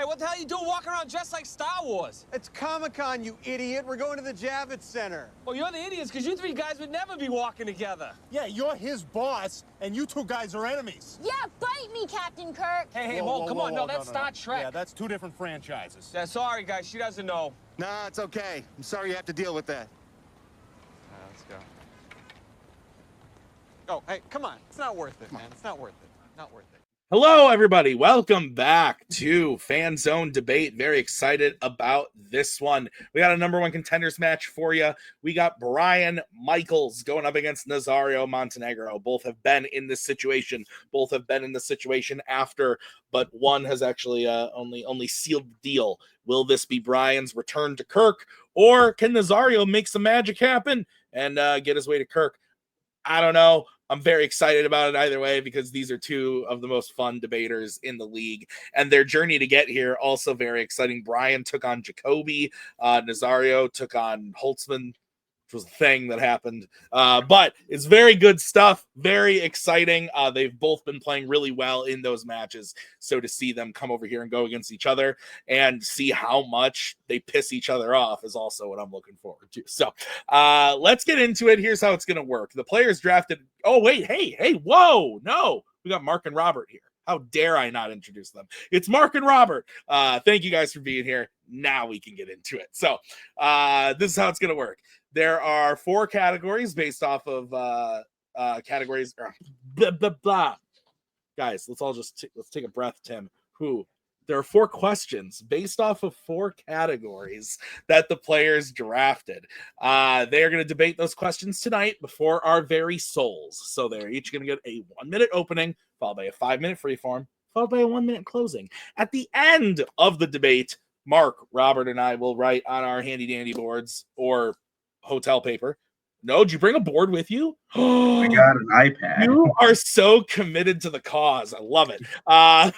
Hey, what the hell are you doing walking around dressed like Star Wars? It's Comic-Con, you idiot. We're going to the Javits Center. Well, you're the idiots, because you three guys would never be walking together. Yeah, you're his boss, and you two guys are enemies. Yeah, bite me, Captain Kirk. Hey, whoa, come on. No, that's Star Trek. Yeah, that's two different franchises. Yeah, sorry, guys. She doesn't know. Nah, it's okay. I'm sorry you have to deal with that. Let's go. Oh, hey, come on. It's not worth it, man. It's not worth it. Not worth it. Hello, everybody. Welcome back to Fanzone Debate. Very excited about this one. We got a number one contenders match for you. We got Brian Michaels going up against Nazario Montenegro. Both have been in this situation. Both have been in the situation after, but one has actually only sealed the deal. Will this be Brian's return to Kirk, or can Nazario make some magic happen and get his way to Kirk? I don't know. I'm very excited about it either way because these are two of the most fun debaters in the league, and their journey to get here also very exciting. Brian took on Jacoby, Nazario took on Holtzman, which was a thing that happened, but it's very good stuff, very exciting. They've both been playing really well in those matches, so to see them come over here and go against each other and see how much they piss each other off is also what I'm looking forward to. So let's get into it. Here's how it's going to work. The players drafted. Oh, wait. Hey, whoa. No, we got Mark and Robert here. How dare I not introduce them? It's Mark and Robert. Thank you guys for being here. Now we can get into it. So this is how it's going to work. There are 4 categories based off of categories. Blah, blah, blah. Guys, let's take a breath, Tim. There are 4 questions based off of 4 categories that the players drafted. They are going to debate those questions tonight before our very souls. So they're each going to get a 1-minute opening, followed by a 5-minute freeform, followed by a 1-minute closing. At the end of the debate, Mark, Robert, and I will write on our handy-dandy boards or hotel paper. No, did you bring a board with you? I got an iPad. You are so committed to the cause. I love it.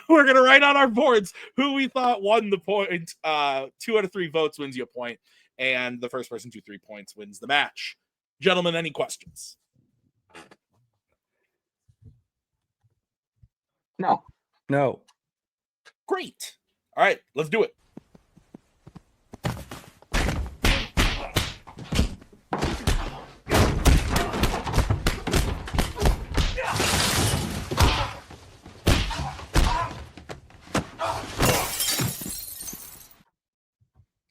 We're going to write on our boards who we thought won the point. 2 out of 3 votes wins you a point, and the first person to 3 points wins the match. Gentlemen, any questions? No. Great. All right, let's do it.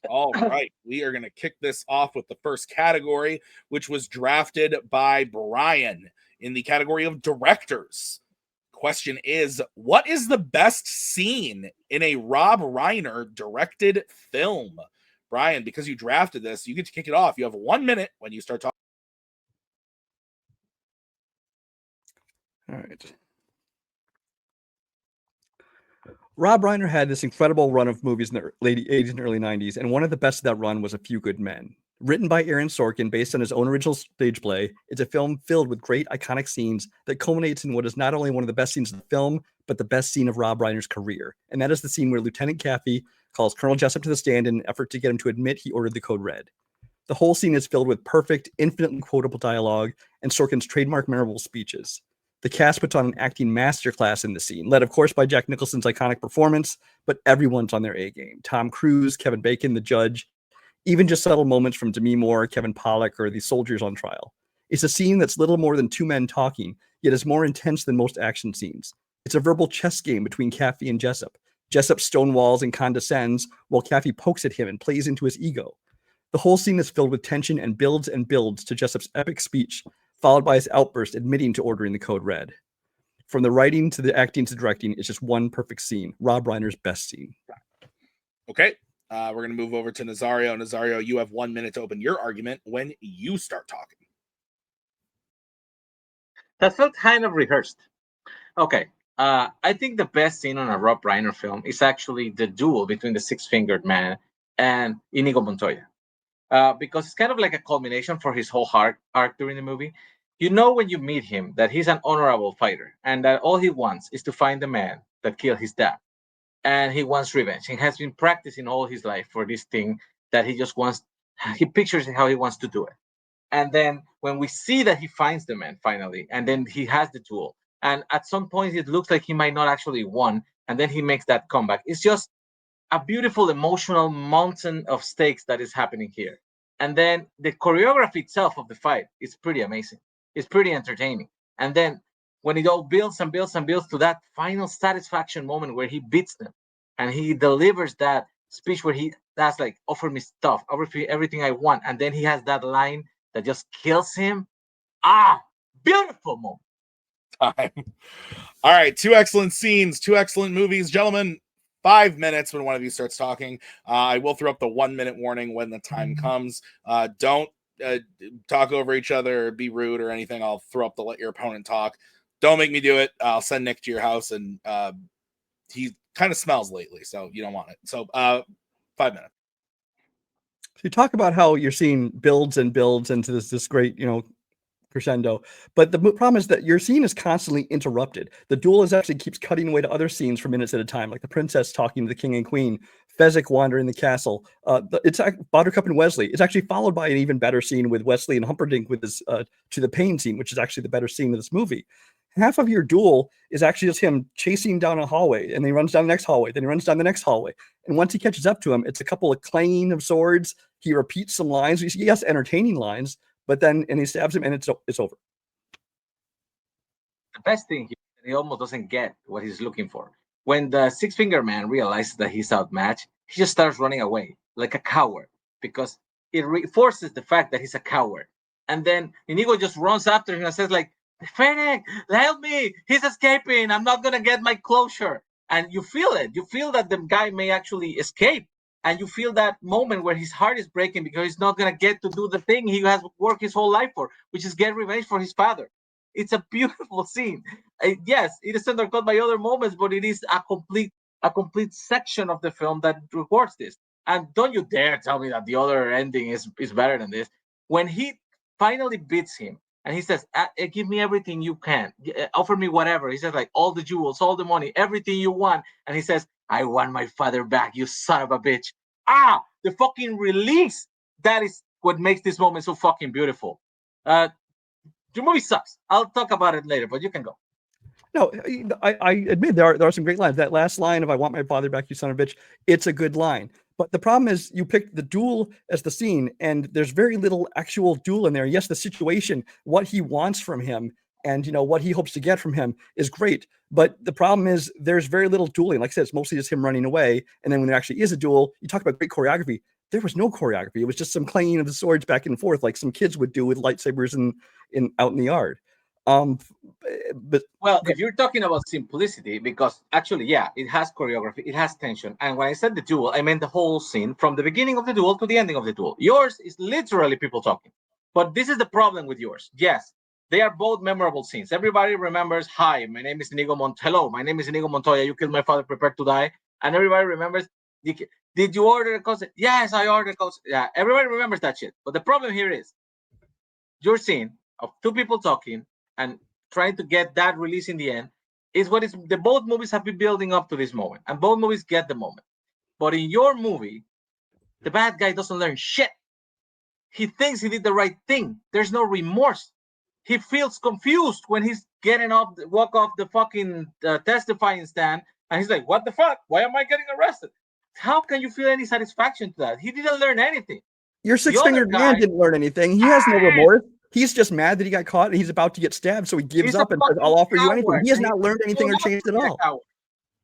All right, we are going to kick this off with the first category, which was drafted by Brian in the category of directors. Question is, what is the best scene in a Rob Reiner directed film? Brian, because you drafted this, you get to kick it off. You have 1 minute when you start talking. All right. Rob Reiner had this incredible run of movies in the late 80s and early 90s, and one of the best of that run was A Few Good Men. Written by Aaron Sorkin based on his own original stage play, it's a film filled with great iconic scenes that culminates in what is not only one of the best scenes of the film, but the best scene of Rob Reiner's career. And that is the scene where Lieutenant Caffey calls Colonel Jessup to the stand in an effort to get him to admit he ordered the code red. The whole scene is filled with perfect, infinitely quotable dialogue and Sorkin's trademark memorable speeches. The cast puts on an acting masterclass in the scene, led, of course, by Jack Nicholson's iconic performance, but everyone's on their A game. Tom Cruise, Kevin Bacon, the judge, even just subtle moments from Demi Moore, Kevin Pollak, or the soldiers on trial. It's a scene that's little more than 2 men talking, yet is more intense than most action scenes. It's a verbal chess game between Caffey and Jessup. Jessup stonewalls and condescends, while Caffey pokes at him and plays into his ego. The whole scene is filled with tension and builds to Jessup's epic speech, followed by his outburst admitting to ordering the code red. From the writing to the acting to directing, it's just one perfect scene. Rob Reiner's best scene. Okay, we're going to move over to Nazario. Nazario, you have 1 minute to open your argument when you start talking. That felt kind of rehearsed. Okay, I think the best scene on a Rob Reiner film is actually the duel between the Six-Fingered Man and Inigo Montoya. Because it's kind of like a culmination for his whole arc during the movie. You know when you meet him that he's an honorable fighter and that all he wants is to find the man that killed his dad. And he wants revenge. He has been practicing all his life for this thing that he just wants. He pictures how he wants to do it. And then when we see that he finds the man finally, and then he has the duel, and at some point it looks like he might not actually won, and then he makes that comeback. It's just a beautiful emotional mountain of stakes that is happening here. And then the choreography itself of the fight is pretty amazing. It's pretty entertaining. And then when it all builds and builds and builds to that final satisfaction moment where he beats them and he delivers that speech where that's like, offer me stuff, offer me everything I want. And then he has that line that just kills him. Beautiful moment. Time. All right, two excellent scenes, two excellent movies, gentlemen. 5 minutes when one of you starts talking. I will throw up the 1 minute warning when the time comes. Don't talk over each other or be rude or anything. I'll throw up to let your opponent talk. Don't make me do it. I'll send Nick to your house, and he kind of smells lately, so you don't want it. So 5 minutes. So you talk about how you're seeing builds and builds into this great, crescendo, but the problem is that your scene is constantly interrupted. The duel actually keeps cutting away to other scenes for minutes at a time, like the princess talking to the king and queen, Fezzik wandering the castle. It's Buttercup and Wesley. It's actually followed by an even better scene with Wesley and Humperdinck with his to the pain scene, which is actually the better scene of this movie. Half of your duel is actually just him chasing down a hallway, and then he runs down the next hallway, then he runs down the next hallway. And once he catches up to him, it's a couple of clanging of swords. He repeats some lines. Yes, entertaining lines, but then he stabs him, and it's over. The best thing here, he almost doesn't get what he's looking for. When the Six Finger Man realizes that he's outmatched, he just starts running away like a coward because it reinforces the fact that he's a coward. And then Inigo just runs after him and says, like, Fennec, help me! He's escaping! I'm not gonna get my closure. And you feel it. You feel that the guy may actually escape. And you feel that moment where his heart is breaking because he's not going to get to do the thing he has worked his whole life for, which is get revenge for his father. It's a beautiful scene. Yes, it is undercut by other moments, but it is a complete section of the film that records this. And don't you dare tell me that the other ending is better than this. When he finally beats him, and he says, give me everything you can. Offer me whatever. He says, like, all the jewels, all the money, everything you want. And he says, I want my father back, you son of a bitch. The fucking release. That is what makes this moment so fucking beautiful. Your movie sucks. I'll talk about it later, but you can go. No, I admit there are some great lines. That last line of I want my father back, you son of a bitch, it's a good line. But the problem is you picked the duel as the scene, and there's very little actual duel in there. Yes, the situation, what he wants from him, and what he hopes to get from him is great. But the problem is there's very little dueling. Like I said, it's mostly just him running away. And then when there actually is a duel, you talk about great choreography. There was no choreography. It was just some clanging of the swords back and forth, like some kids would do with lightsabers out in the yard. But if you're talking about simplicity, because actually, yeah, it has choreography, it has tension. And when I said the duel, I meant the whole scene from the beginning of the duel to the ending of the duel. Yours is literally people talking. But this is the problem with yours. Yes, they are both memorable scenes. Everybody remembers, hi, my name is Inigo Hello, my name is Inigo Montoya. You killed my father, prepare to die. And everybody remembers, did you order a concert? Yes, I ordered a concert. Yeah, everybody remembers that shit. But the problem here is your scene of two people talking and trying to get that release in the end is what is the both movies have been building up to this moment, and both movies get the moment. But in your movie, the bad guy doesn't learn shit. He thinks he did the right thing. There's no remorse. He feels confused when he's walk off the fucking testifying stand, and he's like, "What the fuck? Why am I getting arrested?" How can you feel any satisfaction to that? He didn't learn anything. Your six-fingered man didn't learn anything. He has no remorse. He's just mad that he got caught and he's about to get stabbed, so he gives up and says, I'll offer you anything. He has not learned anything or changed at all.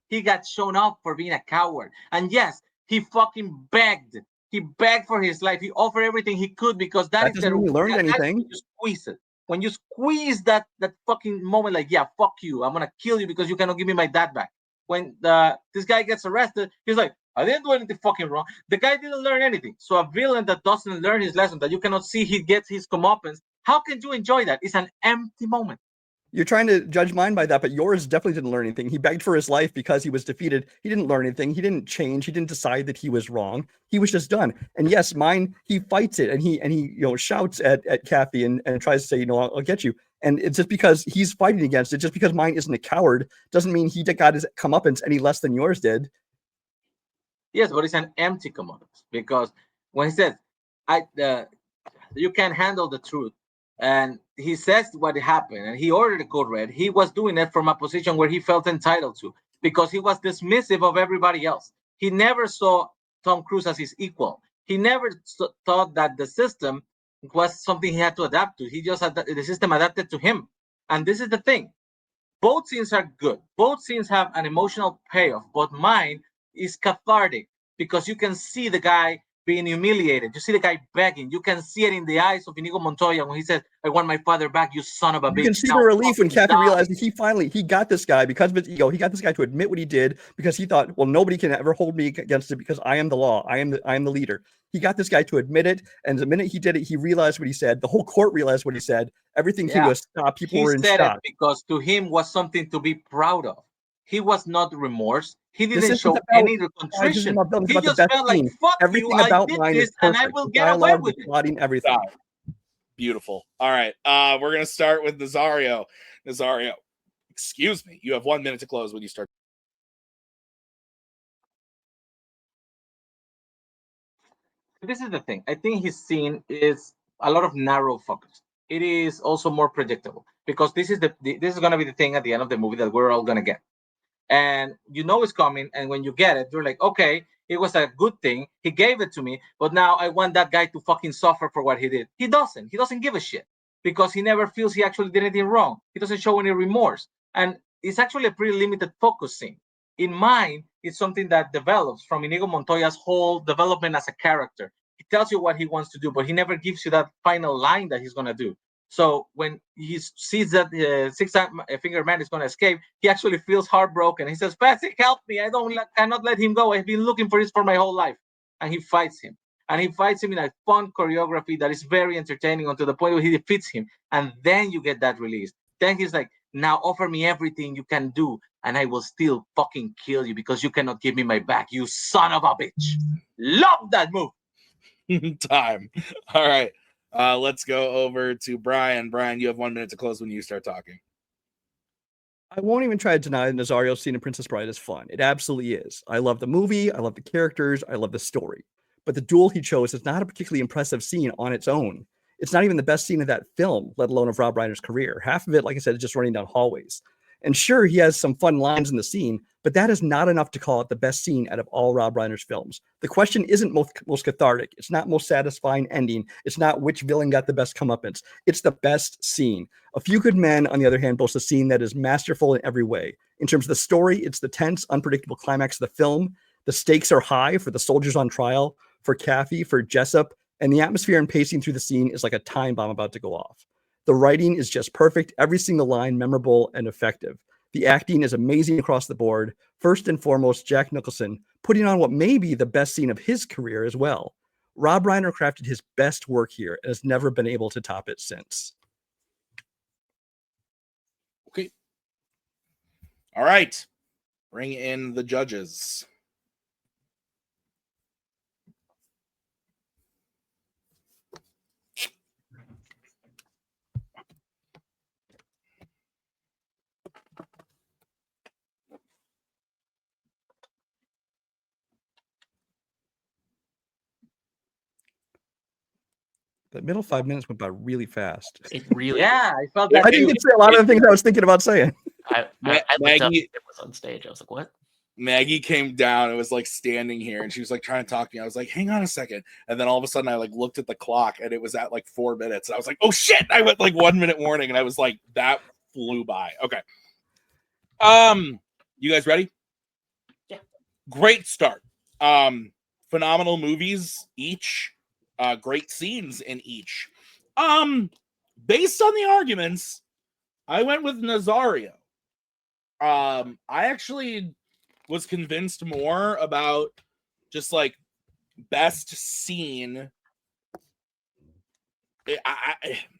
He got shown up for being a coward. And yes, he fucking begged. He begged for his life. He offered everything he could because that doesn't mean he learned anything. When you squeeze it. When you squeeze that fucking moment, like, yeah, fuck you. I'm going to kill you because you cannot give me my dad back. When this guy gets arrested, he's like, I didn't do anything fucking wrong. The guy didn't learn anything. So a villain that doesn't learn his lesson, that you cannot see he gets his comeuppance, how can you enjoy that? It's an empty moment. You're trying to judge mine by that, but yours definitely didn't learn anything. He begged for his life because he was defeated. He didn't learn anything. He didn't change. He didn't decide that he was wrong. He was just done. And yes, mine, he fights it and he shouts at Kathy and tries to say, I'll get you. And it's just because he's fighting against it. Just because mine isn't a coward doesn't mean he got his comeuppance any less than yours did. Yes, but it's an empty comeuppance because when he says, you can't handle the truth, and he says what happened, and he ordered the code red, he was doing it from a position where he felt entitled to because he was dismissive of everybody else. He never saw Tom Cruise as his equal. He never thought that the system was something he had to adapt to. He just had the system adapted to him. And this is the thing. Both scenes are good. Both scenes have an emotional payoff, but mine is cathartic because you can see the guy being humiliated. You see the guy begging. You can see it in the eyes of Inigo Montoya when he says, "I want my father back, you son of a bitch." You can see Now the relief when fucking Kathy die." realized that he got this guy because of his ego. He got this guy to admit what he did because he thought, well, nobody can ever hold me against it because I am the law. I am the leader. He got this guy to admit it, and the minute he did it, he realized what he said. The whole court realized what he said. Everything came to a stop. People He were in said it shock. because to him was something to be proud of. He was not remorse. He This didn't isn't show about any guys, this isn't contrition. about film. It's He about the just best felt like, scene. fuck you, Everything I about did mine is this and I perfect. will The get away dialogue, with the it. plotting, everything. Beautiful. All right. We're gonna start with Nazario. Nazario, excuse me. You have 1 minute to close when you start. This is the thing. I think his scene is a lot of narrow focus. It is also more predictable because this is this is gonna be the thing at the end of the movie that we're all gonna get. And you know it's coming, and when you get it, you're like, okay, it was a good thing. He gave it to me, but now I want that guy to fucking suffer for what he did. He doesn't. He doesn't give a shit because he never feels he actually did anything wrong. He doesn't show any remorse. And it's actually a pretty limited focus scene. In mine, it's something that develops from Inigo Montoya's whole development as a character. He tells you what he wants to do, but he never gives you that final line that he's going to do. So when he sees that six-finger man is going to escape, he actually feels heartbroken. He says, "Patrick, help me! Cannot let him go. I've been looking for this for my whole life." And he fights him. And he fights him in a fun choreography that is very entertaining until the point where he defeats him. And then you get that release. Then he's like, "Now offer me everything you can do, and I will still fucking kill you because you cannot give me my back, you son of a bitch." Love that move. Time. All right. Let's go over to Brian. Brian, you have 1 minute to close when you start talking. I won't even try to deny Nazario's scene in Princess Bride is fun. It absolutely is. I love the movie. I love the characters. I love the story. But the duel he chose is not a particularly impressive scene on its own. It's not even the best scene of that film, let alone of Rob Reiner's career. Half of it, like I said, is just running down hallways. And sure, he has some fun lines in the scene, but that is not enough to call it the best scene out of all Rob Reiner's films. The question isn't most cathartic. It's not most satisfying ending. It's not which villain got the best comeuppance. It's the best scene. A Few Good Men, on the other hand, boasts a scene that is masterful in every way. In terms of the story, it's the tense, unpredictable climax of the film. The stakes are high for the soldiers on trial, for Kathy, for Jessup, and the atmosphere and pacing through the scene is like a time bomb about to go off. The writing is just perfect, every single line memorable and effective. The acting is amazing across the board. First and foremost, Jack Nicholson putting on what may be the best scene of his career as well. Rob Reiner crafted his best work here and has never been able to top it since. Okay. All right. Bring in the judges. The middle 5 minutes went by really fast. It really. Yeah, I felt that I didn't too. get to say a lot of the things I was thinking about saying. I looked up Maggie- it was on stage. I was like, what? Maggie came down and was like standing here and she was like trying to talk to me. I was like, hang on a second. And then all of a sudden I like looked at the clock and it was at like 4 minutes. And I was like, oh shit. I went like 1 minute warning and I was like, that flew by. Okay. You guys ready? Yeah. Great start. Phenomenal movies each. Great scenes in each. Based on the arguments, I went with Nazario. I actually was convinced more about just like best scene.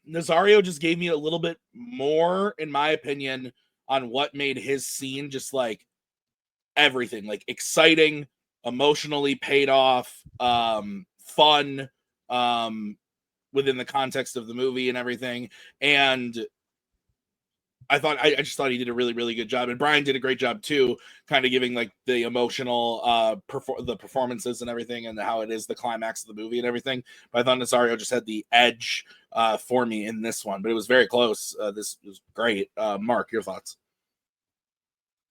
Nazario just gave me a little bit more, in my opinion, on what made his scene just like everything, like exciting, emotionally paid off, fun, within the context of the movie and everything. And I just thought he did a really, really good job. And Brian did a great job too, kind of giving like the emotional, the performances and everything and how it is the climax of the movie and everything. But I thought Nazario just had the edge for me in this one, but it was very close. This was great. Mark, your thoughts?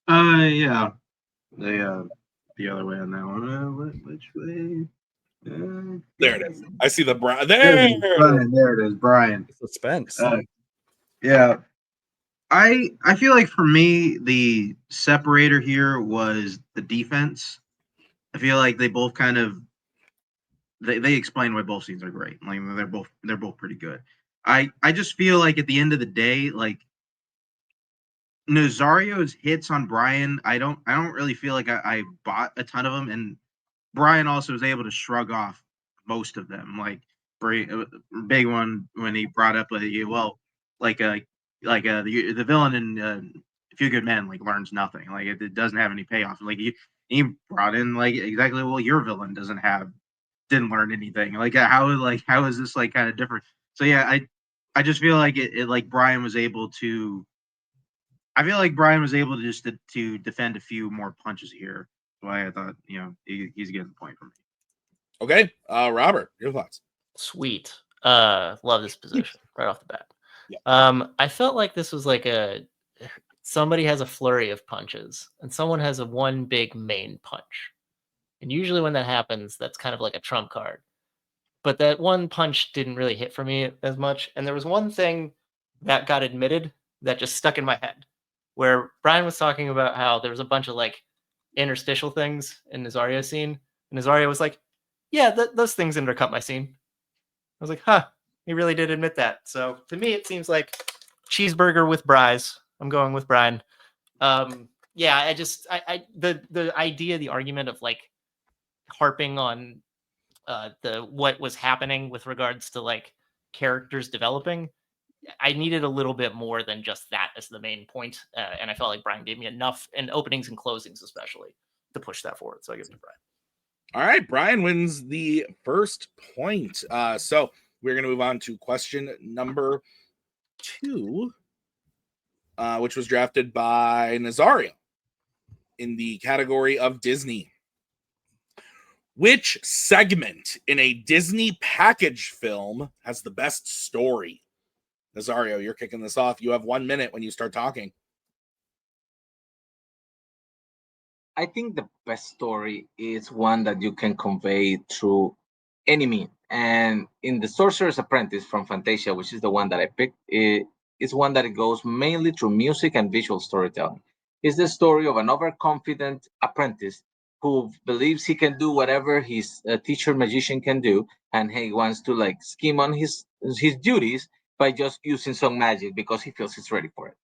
Yeah. The the other way on that one. Which way? There it is. I see the Brian. There There. it is, Brian. There it is, Brian. Suspense. Yeah. I feel like for me, the separator here was the defense. I feel like they both kind of they explain why both scenes are great. Like they're both pretty good. I just feel like at the end of the day, like Nazario's hits on Brian, I don't really feel like I bought a ton of them, and Brian also was able to shrug off most of them. Like big one when he brought up the villain in A Few Good Men like learns nothing. Like it doesn't have any payoff. Like he brought in like exactly your villain didn't learn anything. Like how is this like kind of different? So yeah, I just feel like it like Brian was able to. I feel like Brian was able to just to defend a few more punches here. That's why I thought he's getting the point from me. Okay, Robert, your thoughts? Sweet. Love this position right off the bat. Yeah. I felt like this was like somebody has a flurry of punches and someone has a one big main punch. And usually when that happens, that's kind of like a trump card. But that one punch didn't really hit for me as much. And there was one thing that got admitted that just stuck in my head, where Brian was talking about how there was a bunch of like interstitial things in Nazario's scene. And Nazario was like, yeah, those things intercut my scene. I was like, huh, he really did admit that. So to me, it seems like cheeseburger with Bry's. I'm going with Brian. Yeah, the idea, the argument of like harping on what was happening with regards to like characters developing, I needed a little bit more than just that as the main point. And I felt like Brian gave me enough in openings and closings, especially, to push that forward. So I give it to Brian. All right, Brian wins the first point. So we're going to move on to question number 2, which was drafted by Nazario in the category of Disney. Which segment in a Disney package film has the best story? Nazario, you're kicking this off. You have 1 minute when you start talking. I think the best story is one that you can convey through any means. And in The Sorcerer's Apprentice from Fantasia, which is the one that I picked, it is one that it goes mainly through music and visual storytelling. It's the story of an overconfident apprentice who believes he can do whatever his teacher magician can do, and he wants to like scheme on his duties by just using some magic because he feels he's ready for it.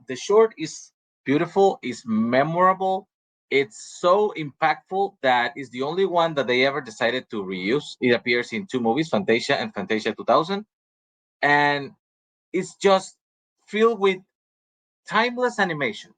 The short is beautiful, is memorable. It's so impactful that it's the only one that they ever decided to reuse. It appears in 2 movies, Fantasia and Fantasia 2000. And it's just filled with timeless animation,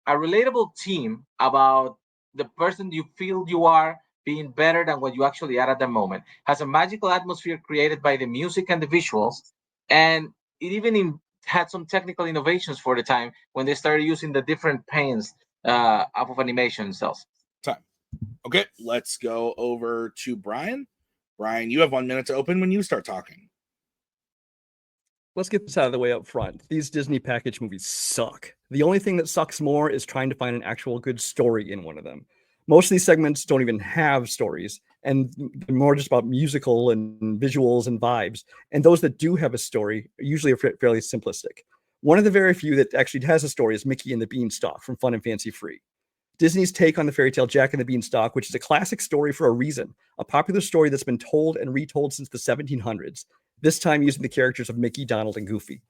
a relatable theme about the person you feel you are being better than what you actually are at the moment, has a magical atmosphere created by the music and the visuals, and it even had some technical innovations for the time when they started using the different paints of animation cells. Time. Okay, let's go over to Brian. Brian, you have 1 minute to open when you start talking. Let's get this out of the way up front. These Disney package movies suck. The only thing that sucks more is trying to find an actual good story in one of them. Most of these segments don't even have stories, and they're more just about musical and visuals and vibes. And those that do have a story are usually fairly simplistic. One of the very few that actually has a story is Mickey and the Beanstalk from Fun and Fancy Free. Disney's take on the fairy tale Jack and the Beanstalk, which is a classic story for a reason, a popular story that's been told and retold since the 1700s, this time using the characters of Mickey, Donald, and Goofy.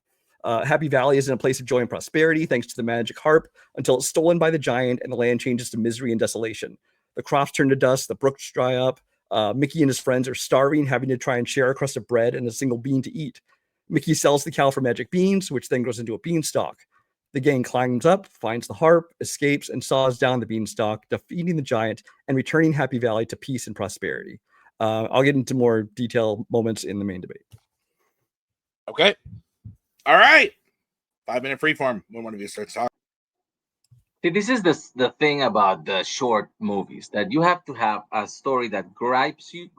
Happy Valley is in a place of joy and prosperity thanks to the magic harp until it's stolen by the giant and the land changes to misery and desolation. The crops turn to dust, the brooks dry up, Mickey and his friends are starving, having to try and share a crust of bread and a single bean to eat. Mickey sells the cow for magic beans, which then grows into a beanstalk. The gang climbs up, finds the harp, escapes, and saws down the beanstalk, defeating the giant and returning Happy Valley to peace and prosperity. I'll get into more detailed moments in the main debate. Okay. All right. 5 minute freeform when one of you starts talking. See, this is the thing about the short movies, that you have to have a story that grabs you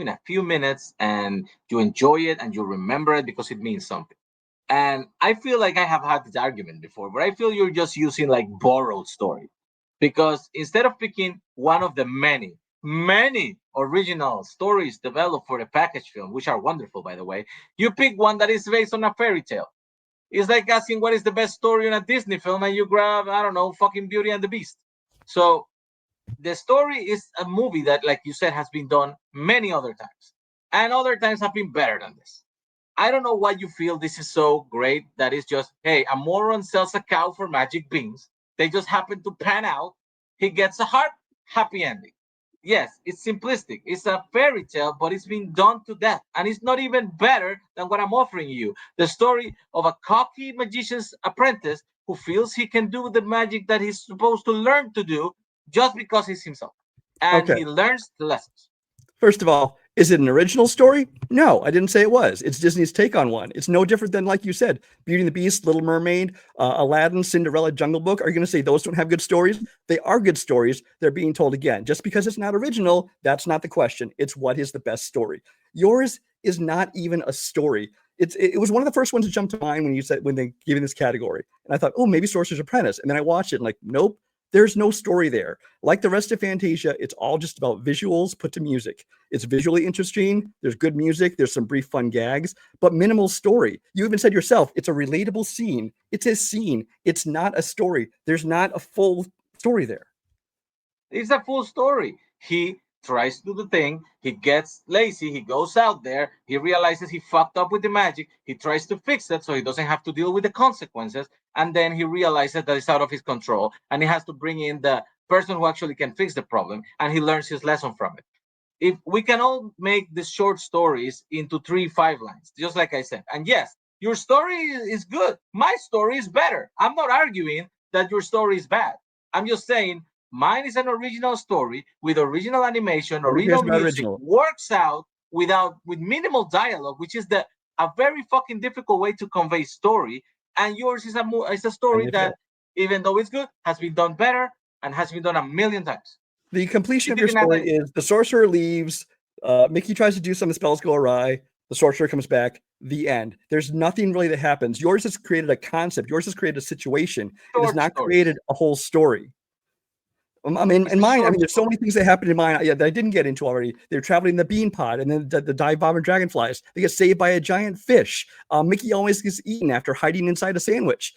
in a few minutes, and you enjoy it and you remember it because it means something. And I feel like I have had this argument before, but I feel you're just using like borrowed story, Because instead of picking one of the many original stories developed for the package film, which are wonderful, by the way, you pick one that is based on a fairy tale. It's like asking what is the best story in a Disney film, and you grab, I don't know, fucking Beauty and the Beast. So the story is a movie that, like you said, has been done many other times, and other times have been better than this. I don't know why you feel this is so great that it's just, hey, a moron sells a cow for magic beans. They just happen to pan out. He gets a heart, happy ending. Yes, it's simplistic. It's a fairy tale, but it's been done to death. And it's not even better than what I'm offering you. The story of a cocky magician's apprentice who feels he can do the magic that he's supposed to learn to do just because he's himself. And Okay. he learns the lessons. First of all, is it an original story? No, I didn't say it was. It's Disney's take on one. It's no different than, like you said, Beauty and the Beast, Little Mermaid, Aladdin, Cinderella, Jungle Book. Are you going to say those don't have good stories? They are good stories. They're being told again. Just because it's not original, that's not the question. It's what is the best story. Yours is not even a story. It was one of the first ones to jump to mind when they gave me this category. And I thought, oh, maybe Sorcerer's Apprentice. And then I watched it and like, nope. There's no story there. Like the rest of Fantasia, it's all just about visuals put to music. It's visually interesting. There's good music. There's some brief fun gags, but minimal story. You even said yourself, it's a relatable scene. It's a scene. It's not a story. There's not a full story there. It's a full story. He tries to do the thing. He gets lazy. He goes out there. He realizes he fucked up with the magic. He tries to fix it so he doesn't have to deal with the consequences. And then he realizes that it's out of his control. And he has to bring in the person who actually can fix the problem. And he learns his lesson from it. If we can all make the short stories into 3-5 lines, just like I said. And yes, your story is good. My story is better. I'm not arguing that your story is bad. I'm just saying mine is an original story with original animation, original music, works out with minimal dialogue, which is a very fucking difficult way to convey story. And yours is a story that, even though it's good, has been done better and has been done a million times. The completion of your story is the sorcerer leaves, Mickey tries to do some, the spells go awry, the sorcerer comes back, the end. There's nothing really that happens. Yours has created a concept. Yours has created a situation. It has not created a whole story. I mean, in mine, there's so many things that happened in mine that I didn't get into already. They're traveling in the bean pod, and then the dive bomber dragonflies. They get saved by a giant fish. Mickey always gets eaten after hiding inside a sandwich.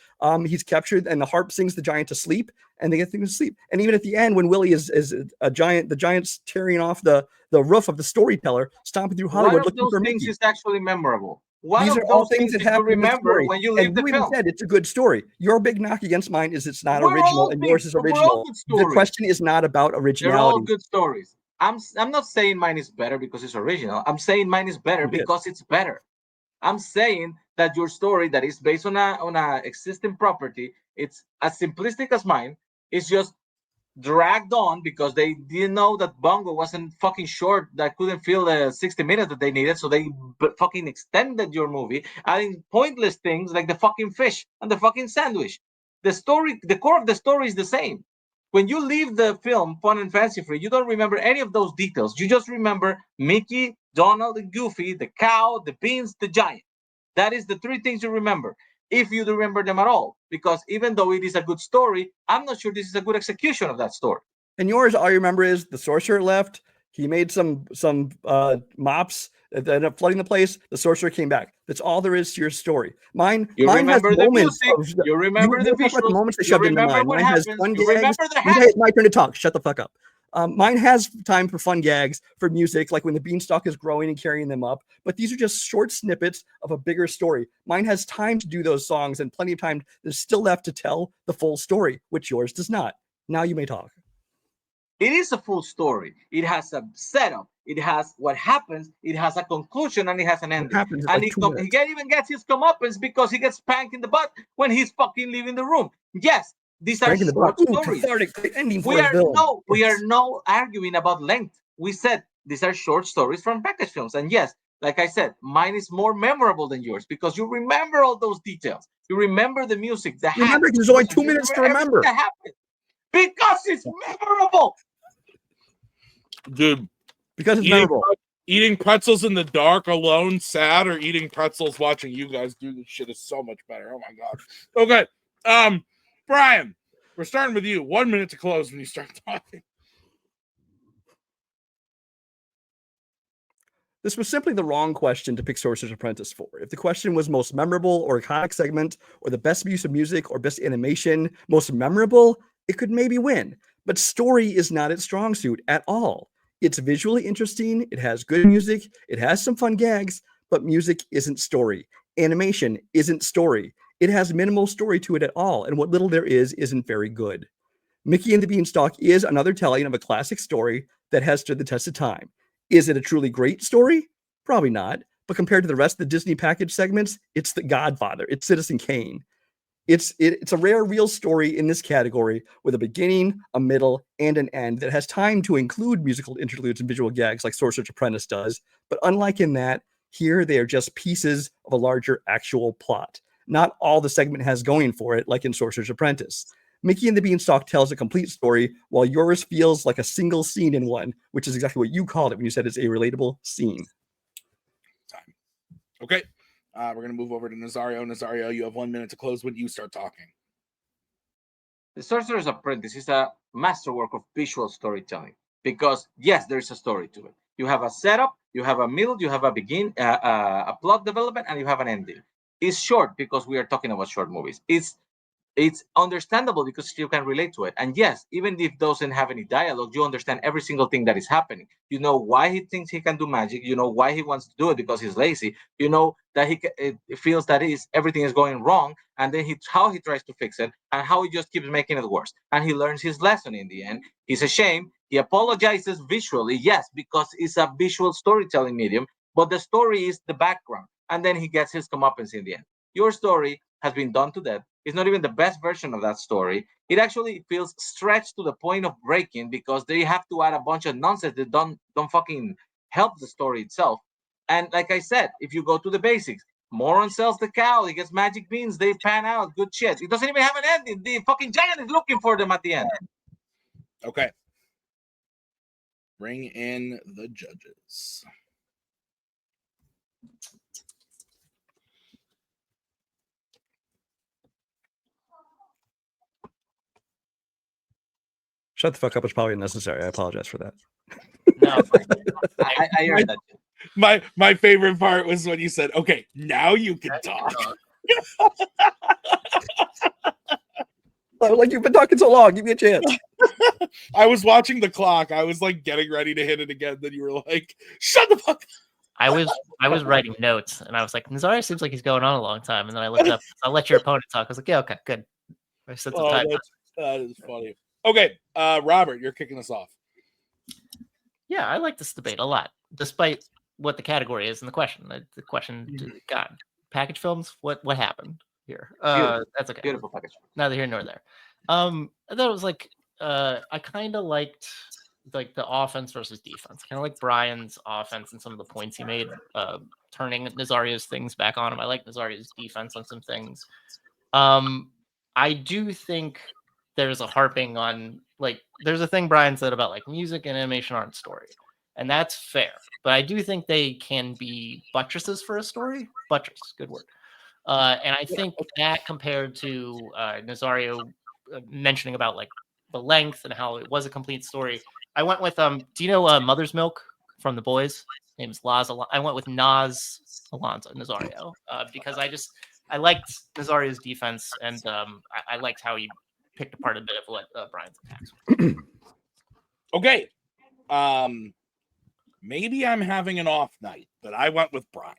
He's captured, and the harp sings the giant to sleep, and they get things to sleep. And even at the end, when Willie is a giant, the giant's tearing off the roof of the storyteller, stomping through Hollywood looking for Mickey. One of those things is actually memorable. These are all things that happen you remember when you leave the film. You said it's a good story. Your big knock against mine is it's not original, and yours is original. The question is not about originality. They're all good stories. I'm not saying mine is better because it's original. I'm saying mine is better because it's better. I'm saying that your story that is based on a existing property, it's as simplistic as mine. It's just dragged on because they didn't know that Bongo wasn't fucking short, that couldn't fill the 60 minutes that they needed, so they fucking extended your movie, adding pointless things like the fucking fish and the fucking sandwich. The core of the story is the same. When you leave the film fun and fancy free, you don't remember any of those details. You just remember Mickey, Donald, and Goofy, the cow, the beans, the giant. That is the three things you remember, if you remember them at all. Because even though it is a good story, I'm not sure this is a good execution of that story. And yours, all you remember is the sorcerer left. He made some mops that ended up flooding the place. The sorcerer came back. That's all there is to your story. Mine has moments. You remember the visuals. Moments they shoved into mine. Mine has fun gags. It's my turn to talk. Shut the fuck up. Mine has time for fun gags, for music, like when the beanstalk is growing and carrying them up. But these are just short snippets of a bigger story. Mine has time to do those songs and plenty of time. There's still left to tell the full story, which yours does not. Now you may talk. It is a full story. It has a setup. It has what happens. It has a conclusion, and it has an ending. And he even gets his comeuppance because he gets spanked in the butt when he's fucking leaving the room. Yes, these are short stories. We are no arguing about length. We said these are short stories from package films. And yes, like I said, mine is more memorable than yours because you remember all those details. You remember the music, the remember, there's only 2 minutes to remember. That happened because it's memorable. Dude, because it's memorable. Eating pretzels in the dark alone, sad, or eating pretzels watching you guys do this shit is so much better. Oh my god. Okay. Brian, We're starting with you. 1 minute to close when you start talking. This was simply the wrong question to pick Sorcerer's Apprentice for. If the question was most memorable or iconic segment, or the best use of music or best animation, most memorable, it could maybe win. But story is not its strong suit at all. It's visually interesting, it has good music, it has some fun gags, but music isn't story. Animation isn't story. It has minimal story to it at all, and what little there is isn't very good. Mickey and the Beanstalk is another telling of a classic story that has stood the test of time. Is it a truly great story? Probably not. But compared to the rest of the Disney package segments, it's The Godfather. It's Citizen Kane. It's a rare, real story in this category with a beginning, a middle, and an end that has time to include musical interludes and visual gags like Sorcerer's Apprentice does. But unlike in that, here they are just pieces of a larger actual plot. Not all the segment has going for it, like in Sorcerer's Apprentice. Mickey and the Beanstalk tells a complete story, while yours feels like a single scene in one, which is exactly what you called it when you said it's a relatable scene. Okay. We're going to move over to Nazario. Nazario, you have 1 minute to close when you start talking. The Sorcerer's Apprentice is a masterwork of visual storytelling because, yes, there is a story to it. You have a setup, you have a middle, you have a a plot development, and you have an ending. It's short because we are talking about short movies. It's understandable because you can relate to it. And yes, even if it doesn't have any dialogue, you understand every single thing that is happening. You know why he thinks he can do magic. You know why he wants to do it because he's lazy. You know that he feels that everything is going wrong, and then how he tries to fix it, and how he just keeps making it worse. And he learns his lesson in the end. He's ashamed. He apologizes visually, yes, because it's a visual storytelling medium, but the story is the background. And then he gets his comeuppance in the end. Your story has been done to death. It's not even the best version of that story. It actually feels stretched to the point of breaking because they have to add a bunch of nonsense that don't fucking help the story itself. And like I said, if you go to the basics, Moron sells the cow, he gets magic beans, they pan out, good shit. It doesn't even have an ending. The fucking giant is looking for them at the end. Okay. Bring in the judges. Shut the fuck up is probably unnecessary. I apologize for that. No, I heard that. My favorite part was when you said, okay, now you can talk. Like, you've been talking so long, give me a chance. I was watching the clock. I was like getting ready to hit it again. Then you were like, shut the fuck up. I was writing notes, and I was like, Nazario seems like he's going on a long time. And then I looked up, I'll let your opponent talk. I was like, yeah, okay, good. I said some time. That is funny. Okay, Robert, you're kicking us off. Yeah, I like this debate a lot, despite what the category is in the question. The question, God, package films. What happened here? That's okay. Beautiful package. Neither here nor there. I thought it was like I kind of liked like the offense versus defense. Kind of like Brian's offense and some of the points he made, turning Nazario's things back on him. I like Nazario's defense on some things. I do think there's a harping on, like, there's a thing Brian said about like music and animation aren't story, and that's fair. But I do think they can be buttresses for a story. Buttress, good word. And I think that compared to Nazario mentioning about like the length and how it was a complete story, I went with do you know Mother's Milk from The Boys? His name's Laz. I went with Nas Alonso Nazario because I liked Nazario's defense, and I liked how he picked apart a bit of what Brian's attacks were. Okay. Maybe I'm having an off night, but I went with Brian.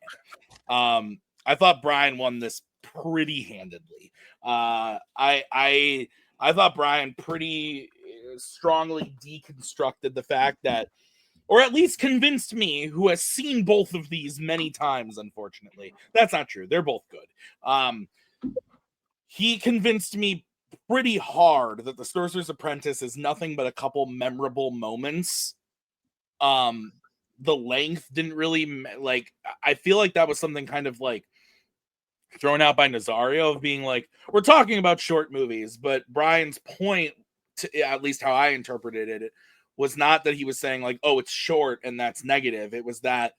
I thought Brian won this pretty handedly. I thought Brian pretty strongly deconstructed the fact that, or at least convinced me, who has seen both of these many times, unfortunately. That's not true. They're both good. He convinced me pretty hard that The Sorcerer's Apprentice is nothing but a couple memorable moments. The length didn't really, like, I feel like that was something kind of like thrown out by Nazario of being like, we're talking about short movies, but Brian's point, at least how I interpreted it, was not that he was saying like, oh, it's short and that's negative. It was that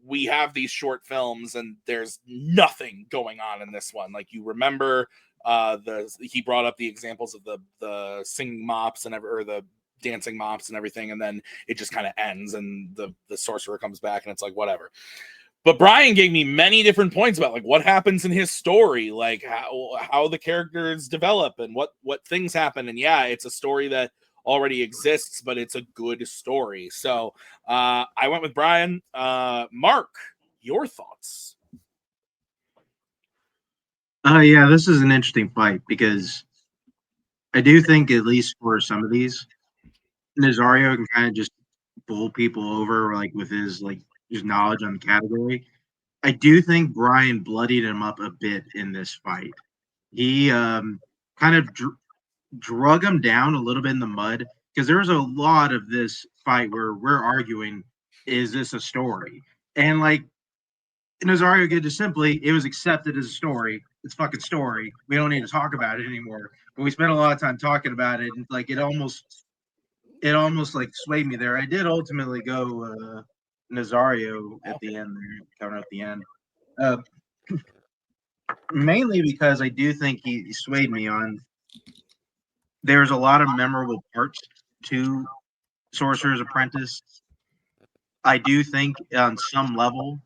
we have these short films and there's nothing going on in this one. Like, you remember he brought up the examples of the singing mops or the dancing mops and everything, and then it just kind of ends, and the sorcerer comes back, and it's like whatever. But Brian gave me many different points about like what happens in his story, like how the characters develop and what things happen. And yeah, it's a story that already exists, but it's a good story. So I went with Brian. Mark, your thoughts? Yeah, this is an interesting fight because I do think, at least for some of these, Nazario can kind of just bowl people over, like with his knowledge on the category. I do think Brian bloodied him up a bit in this fight. He kind of drug him down a little bit in the mud, because there was a lot of this fight where we're arguing, is this a story? And like Nazario could just simply, it was accepted as a story. It's fucking story. We don't need to talk about it anymore. But we spent a lot of time talking about it, and like it almost like swayed me there. I did ultimately go Nazario at the end there, coming up the end. Mainly because I do think he swayed me on. There's a lot of memorable parts to Sorcerer's Apprentice. I do think on some level,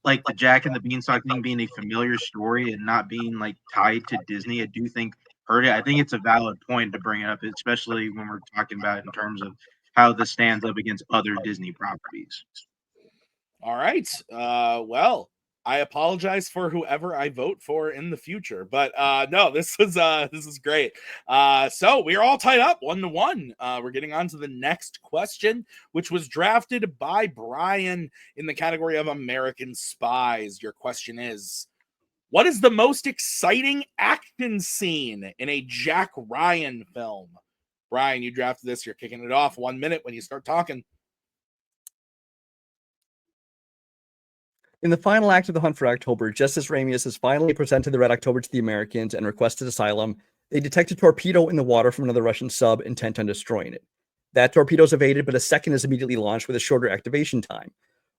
like the Jack and the Beanstalk thing being a familiar story and not being like tied to Disney, I do think hurt it. I think it's a valid point to bring it up, especially when we're talking about it in terms of how this stands up against other Disney properties. All right. Well, I apologize for whoever I vote for in the future, but no, this is great. So we're all tied up 1-1. We're getting on to the next question, which was drafted by Brian in the category of American Spies. Your question is, what is the most exciting action scene in a Jack Ryan film? Brian, you drafted this. You're kicking it off. 1 minute when you start talking. In the final act of The Hunt for October, just as Ramius has finally presented the Red October to the Americans and requested asylum, they detect a torpedo in the water from another Russian sub intent on destroying it. That torpedo is evaded, but a second is immediately launched with a shorter activation time.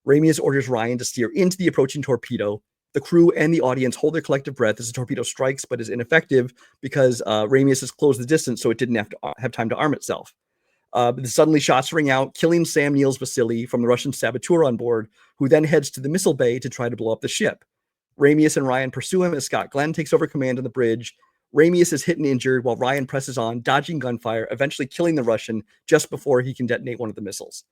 Ramius orders Ryan to steer into the approaching torpedo. The crew and the audience hold their collective breath as the torpedo strikes, but is ineffective because Ramius has closed the distance, so it didn't have time to arm itself. Suddenly shots ring out, killing Sam Niels Vasily from the Russian saboteur on board, who then heads to the missile bay to try to blow up the ship. Ramius and Ryan pursue him as Scott Glenn takes over command on the bridge. Ramius is hit and injured while Ryan presses on, dodging gunfire, eventually killing the Russian just before he can detonate one of the missiles.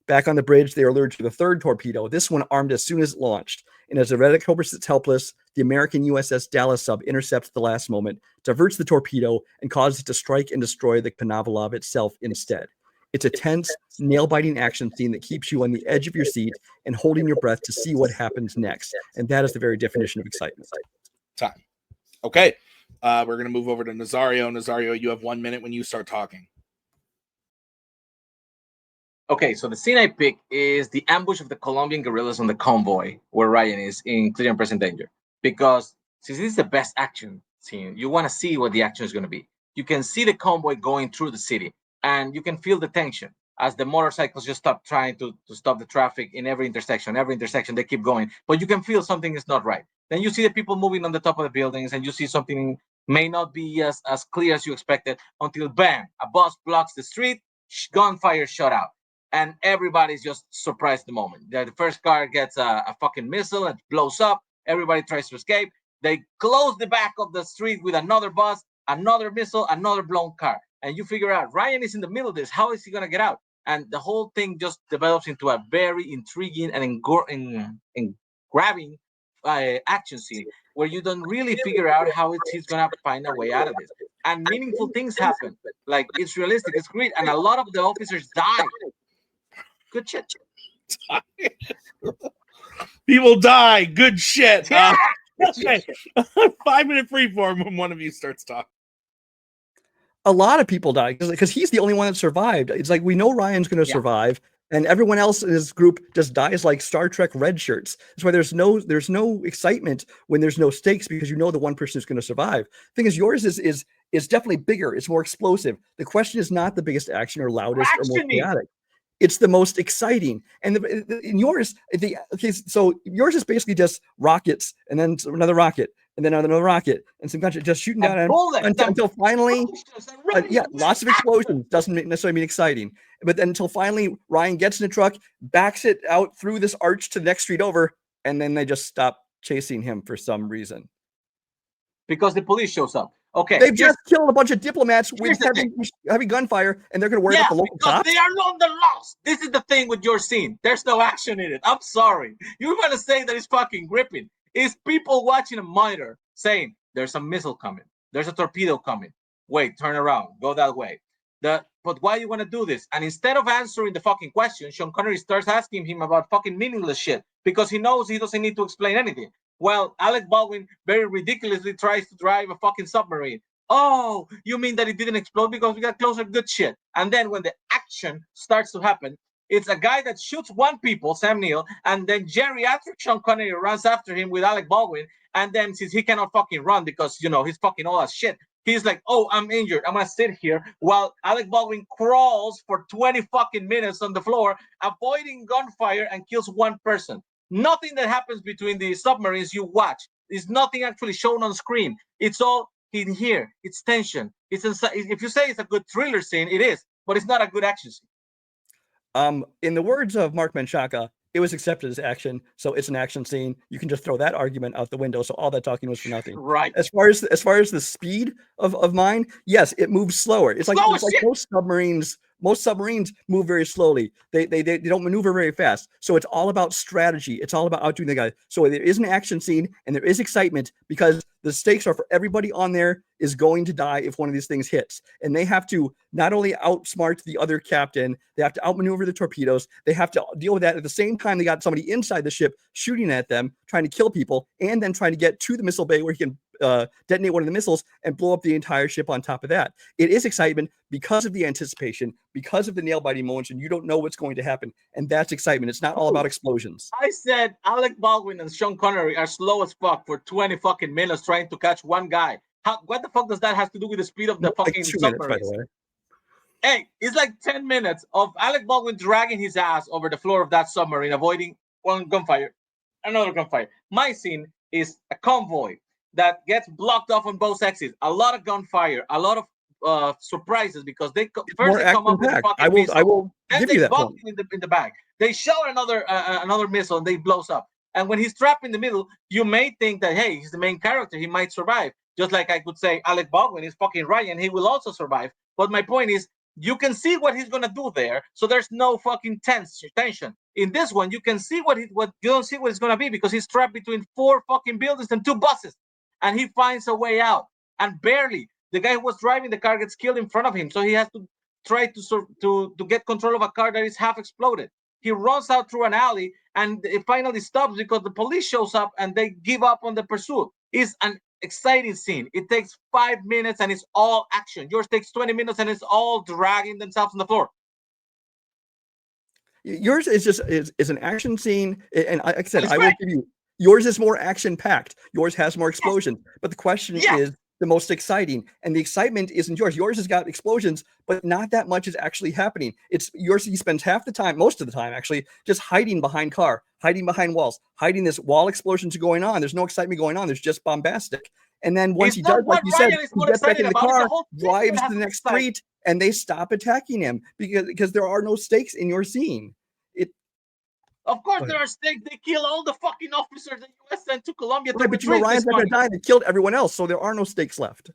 Back on the bridge, they are lured to the third torpedo, this one armed as soon as launched. And as the Red October sits helpless, the American USS Dallas sub intercepts at the last moment, diverts the torpedo, and causes it to strike and destroy the Konovalov itself instead. It's a tense, nail-biting action scene that keeps you on the edge of your seat and holding your breath to see what happens next. And that is the very definition of excitement. Time. Okay. We're going to move over to Nazario. Nazario, you have 1 minute when you start talking. Okay, so the scene I pick is the ambush of the Colombian guerrillas on the convoy where Ryan is in clear and present danger. Because since this is the best action scene, you want to see what the action is going to be. You can see the convoy going through the city, and you can feel the tension as the motorcycles just stop trying to stop the traffic in every intersection. Every intersection, they keep going, but you can feel something is not right. Then you see the people moving on the top of the buildings, and you see something may not be as clear as you expected until, bam, a bus blocks the street, gunfire shot out. And everybody's just surprised at the moment. The first car gets a fucking missile and blows up. Everybody tries to escape. They close the back of the street with another bus, another missile, another blown car. And you figure out Ryan is in the middle of this. How is he going to get out? And the whole thing just develops into a very intriguing and grabbing action scene where you don't really figure out how he's going to find a way out of this. And meaningful things happen. Like, it's realistic. It's great. And a lot of the officers die. Good shit. People die. Good shit. Yeah. Okay. 5 minute freeform when one of you starts talking. A lot of people die because he's the only one that survived. It's like we know Ryan's going to survive, and everyone else in his group just dies like Star Trek red shirts. That's why there's no excitement when there's no stakes, because you know the one person is going to survive. The thing is, yours is definitely bigger. It's more explosive. The question is not the biggest action or loudest or more chaotic. It's the most exciting. And in yours, so yours is basically just rockets and then another rocket and then another rocket, and some gunshots just shooting down at him until finally, lots of explosions. Doesn't necessarily mean exciting, but then until finally Ryan gets in the truck, backs it out through this arch to the next street over, and then they just stop chasing him for some reason. Because the police shows up. Okay. They've just killed a bunch of diplomats with heavy gunfire, and they're going to worry about the local cops? They are not the lost. This is the thing with your scene. There's no action in it. I'm sorry. You're going to say that it's fucking gripping. It's people watching a monitor saying, there's a missile coming. There's a torpedo coming. Wait, turn around. Go that way. But why do you want to do this? And instead of answering the fucking question, Sean Connery starts asking him about fucking meaningless shit because he knows he doesn't need to explain anything. Well, Alec Baldwin very ridiculously tries to drive a fucking submarine. Oh, you mean that it didn't explode because we got closer? Good shit. And then when the action starts to happen, it's a guy that shoots one people, Sam Neill, and then geriatric Sean Connery runs after him with Alec Baldwin. And then since he cannot fucking run because, he's fucking all that shit, he's like, oh, I'm injured. I'm going to sit here while Alec Baldwin crawls for 20 fucking minutes on the floor, avoiding gunfire and kills one person. Nothing that happens between the submarines you watch is nothing actually shown on screen. It's all in here. It's tension. It's if you say it's a good thriller scene, it is, but it's not a good action scene. In the words of Mark Menchaca, it was accepted as action, so it's an action scene. You can just throw that argument out the window. So all that talking was for nothing. Right. As far as the speed of mine, yes, it moves slower. It's like most submarines. Most submarines move very slowly. They don't maneuver very fast. So it's all about strategy. It's all about outdoing the guy. So there is an action scene and there is excitement because the stakes are for everybody on there is going to die if one of these things hits. And they have to not only outsmart the other captain, they have to outmaneuver the torpedoes. They have to deal with that at the same time. They got somebody inside the ship shooting at them, trying to kill people, and then trying to get to the missile bay where he can detonate one of the missiles and blow up the entire ship on top of that. It is excitement because of the anticipation, because of the nail-biting moments, and you don't know what's going to happen. And that's excitement. It's not all about explosions. I said Alec Baldwin and Sean Connery are slow as fuck for 20 fucking minutes trying to catch one guy. What the fuck does that have to do with the speed of the fucking submarines? Hey, it's like 10 minutes of Alec Baldwin dragging his ass over the floor of that submarine, avoiding one gunfire, another gunfire. My scene is a convoy that gets blocked off on both exits. A lot of gunfire, a lot of surprises because they come up with a fucking missile. I will give you that point. In the back. They show another missile and they blows up. And when he's trapped in the middle, you may think that, hey, he's the main character. He might survive. Just like I could say Alec Baldwin is fucking Ryan. He will also survive. But my point is, you can see what he's going to do there. So there's no fucking tension. In this one, you can see what you don't see what it's going to be because he's trapped between 4 fucking buildings and 2 buses. And he finds a way out. And barely, the guy who was driving the car gets killed in front of him. So he has to try to get control of a car that is half exploded. He runs out through an alley and it finally stops because the police shows up and they give up on the pursuit. It's an exciting scene. It takes 5 minutes and it's all action. Yours takes 20 minutes and it's all dragging themselves on the floor. Yours is just is an action scene. And like I said, I will give you, yours is more action packed. Yours has more explosions. But the question is the most exciting, and the excitement isn't yours. Yours has got explosions, but not that much is actually happening. It's yours. He spends half the time, most of the time actually, just hiding behind car, hiding behind walls, hiding this wall explosions going on. There's no excitement going on. There's just bombastic. And then once he does, like you said, he gets back in the car, drives to the next street, and they stop attacking him because there are no stakes in your scene. Of course there are stakes. They kill all the fucking officers the U.S. sent to Colombia to but Ryan's not going to die. They killed everyone else, so there are no stakes left.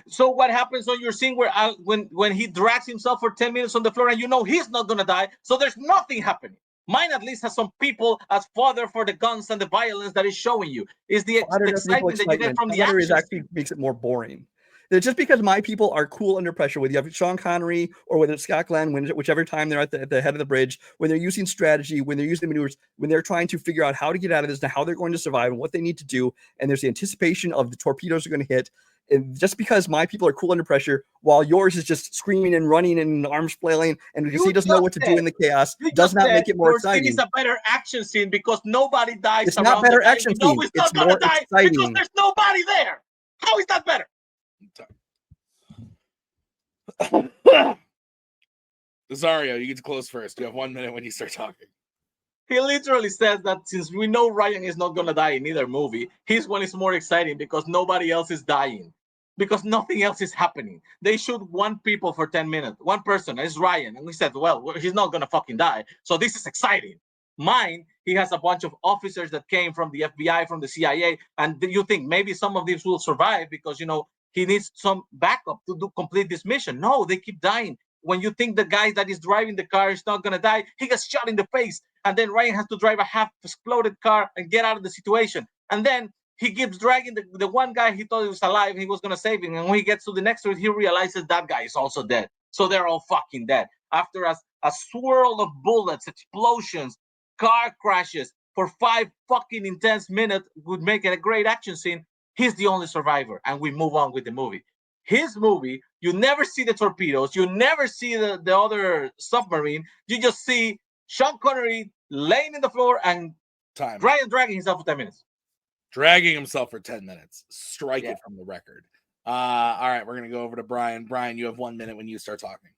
So what happens on your scene where when he drags himself for 10 minutes on the floor and you know he's not going to die, so there's nothing happening. Mine at least has some people as fodder for the guns and the violence that is showing you. Is the excitement that you get from the action. Actually makes it more boring. Just because my people are cool under pressure, whether you have Sean Connery or whether it's Scott Glenn, whichever time they're at the head of the bridge, when they're using strategy, when they're using maneuvers, when they're trying to figure out how to get out of this and how they're going to survive and what they need to do, and there's the anticipation of the torpedoes are going to hit. And just because my people are cool under pressure, while yours is just screaming and running and arms flailing, and because he doesn't know what to do in the chaos, does not make it more exciting. It's a better action scene because nobody dies. It's not better action scene. It's more exciting because there's nobody there. How is that better? Nazario, you get to close first. You have 1 minute when you start talking. He literally says that since we know Ryan is not gonna die in either movie, his one is more exciting because nobody else is dying. Because nothing else is happening. They shoot one people for 10 minutes. One person is Ryan. And we said, well, he's not gonna fucking die. So this is exciting. Mine, he has a bunch of officers that came from the FBI, from the CIA, and you think maybe some of these will survive because he needs some backup to complete this mission. No, they keep dying. When you think the guy that is driving the car is not gonna die, he gets shot in the face, and then Ryan has to drive a half-exploded car and get out of the situation. And then he keeps dragging the one guy he thought he was alive, he was gonna save him, and when he gets to the next one, he realizes that guy is also dead. So they're all fucking dead. After a swirl of bullets, explosions, car crashes for 5 fucking intense minutes would make it a great action scene. He's the only survivor, and we move on with the movie. His movie, you never see the torpedoes, you never see the other submarine, you just see Sean Connery laying in the floor and Ryan dragging himself for 10 minutes. Dragging himself for 10 minutes. Strike it from the record. All right, we're going to go over to Brian. Brian, you have 1 minute when you start talking.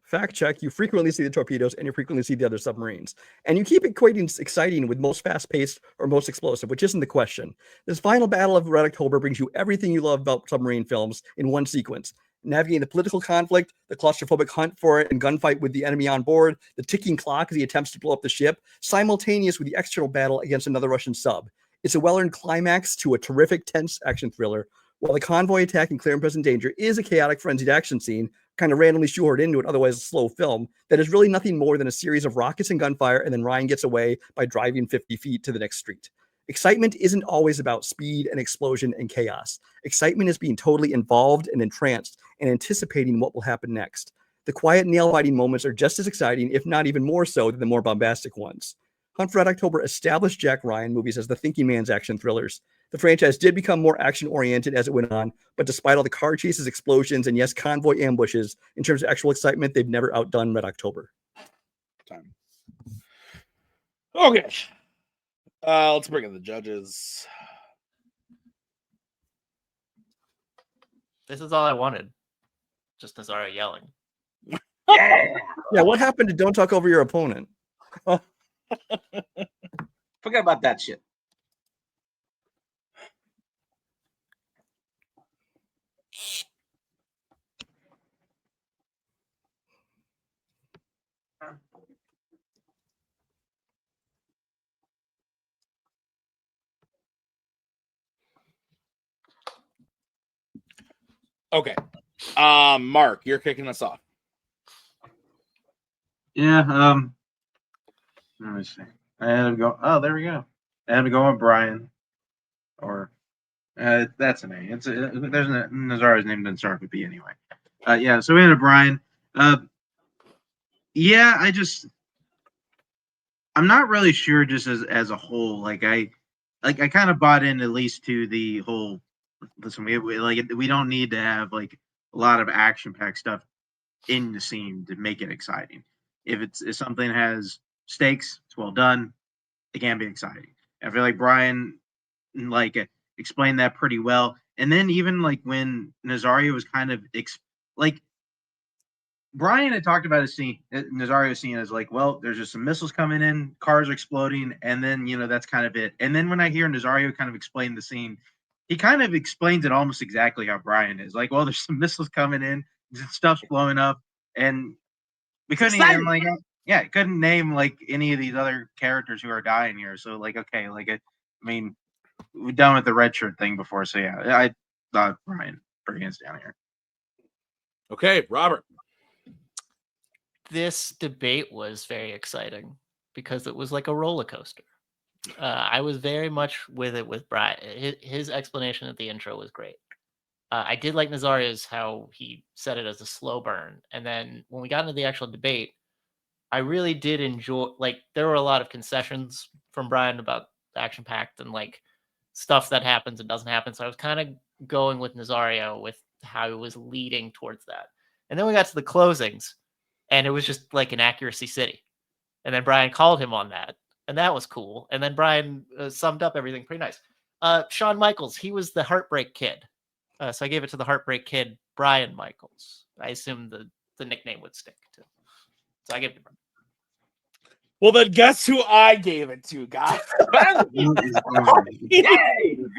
Fact check, you frequently see the torpedoes and you frequently see the other submarines. And you keep equating exciting with most fast-paced or most explosive, which isn't the question. This final battle of Red October brings you everything you love about submarine films in one sequence. Navigating the political conflict, the claustrophobic hunt for it and gunfight with the enemy on board, the ticking clock as he attempts to blow up the ship, simultaneous with the external battle against another Russian sub. It's a well-earned climax to a terrific, tense action thriller. While the convoy attack in clear and present danger is a chaotic, frenzied action scene, kind of randomly shoehorned into an otherwise slow film, that is really nothing more than a series of rockets and gunfire, and then Ryan gets away by driving 50 feet to the next street. Excitement isn't always about speed and explosion and chaos. Excitement is being totally involved and entranced and anticipating what will happen next. The quiet nail-biting moments are just as exciting, if not even more so, than the more bombastic ones. Hunt for Red October established Jack Ryan movies as the thinking man's action thrillers. The franchise did become more action-oriented as it went on, but despite all the car chases, explosions, and yes, convoy ambushes, in terms of actual excitement, they've never outdone Red October. Time. Okay. Let's bring in the judges. This is all I wanted. Just Nazario yelling. Yeah, what happened to don't talk over your opponent? Forget about that shit. Okay. Mark, you're kicking us off. Yeah. Let me see. I had to go. Oh, there we go. I had to go with Brian. Or that's an A. There's a Nazario's name doesn't start with B anyway. Yeah. So we had a Brian. Yeah. I'm not really sure. Just as a whole, I kind of bought in at least to the whole. Listen, we don't need to have a lot of action-packed stuff in the scene to make it exciting. If something has stakes, it's well done. It can be exciting. I feel like Brian explained that pretty well. And then even when Nazario was kind of Brian had talked about a scene, Nazario's scene as well, there's just some missiles coming in, cars are exploding, and then that's kind of it. And then when I hear Nazario kind of explain the scene, he kind of explains it almost exactly how Brian is. Well, there's some missiles coming in, stuff's blowing up, and we couldn't even couldn't name any of these other characters who are dying here. So okay, I mean, we've done with the red shirt thing before, so yeah, I thought Brian pretty hands down here. Okay, Robert. This debate was very exciting because it was like a roller coaster. I was very much with it with Brian. His explanation at the intro was great. I did like Nazario's, how he said it as a slow burn. And then when we got into the actual debate, I really did enjoy, there were a lot of concessions from Brian about action-packed and stuff that happens and doesn't happen. So I was kind of going with Nazario with how he was leading towards that. And then we got to the closings and it was just an accuracy city. And then Brian called him on that. And that was cool. And then Brian summed up everything pretty nice. Shawn Michaels, he was the Heartbreak Kid. So I gave it to the Heartbreak Kid, Brian Michaels. I assume the the nickname would stick to. So I give it to Brian. Well, then guess who I gave it to, guys?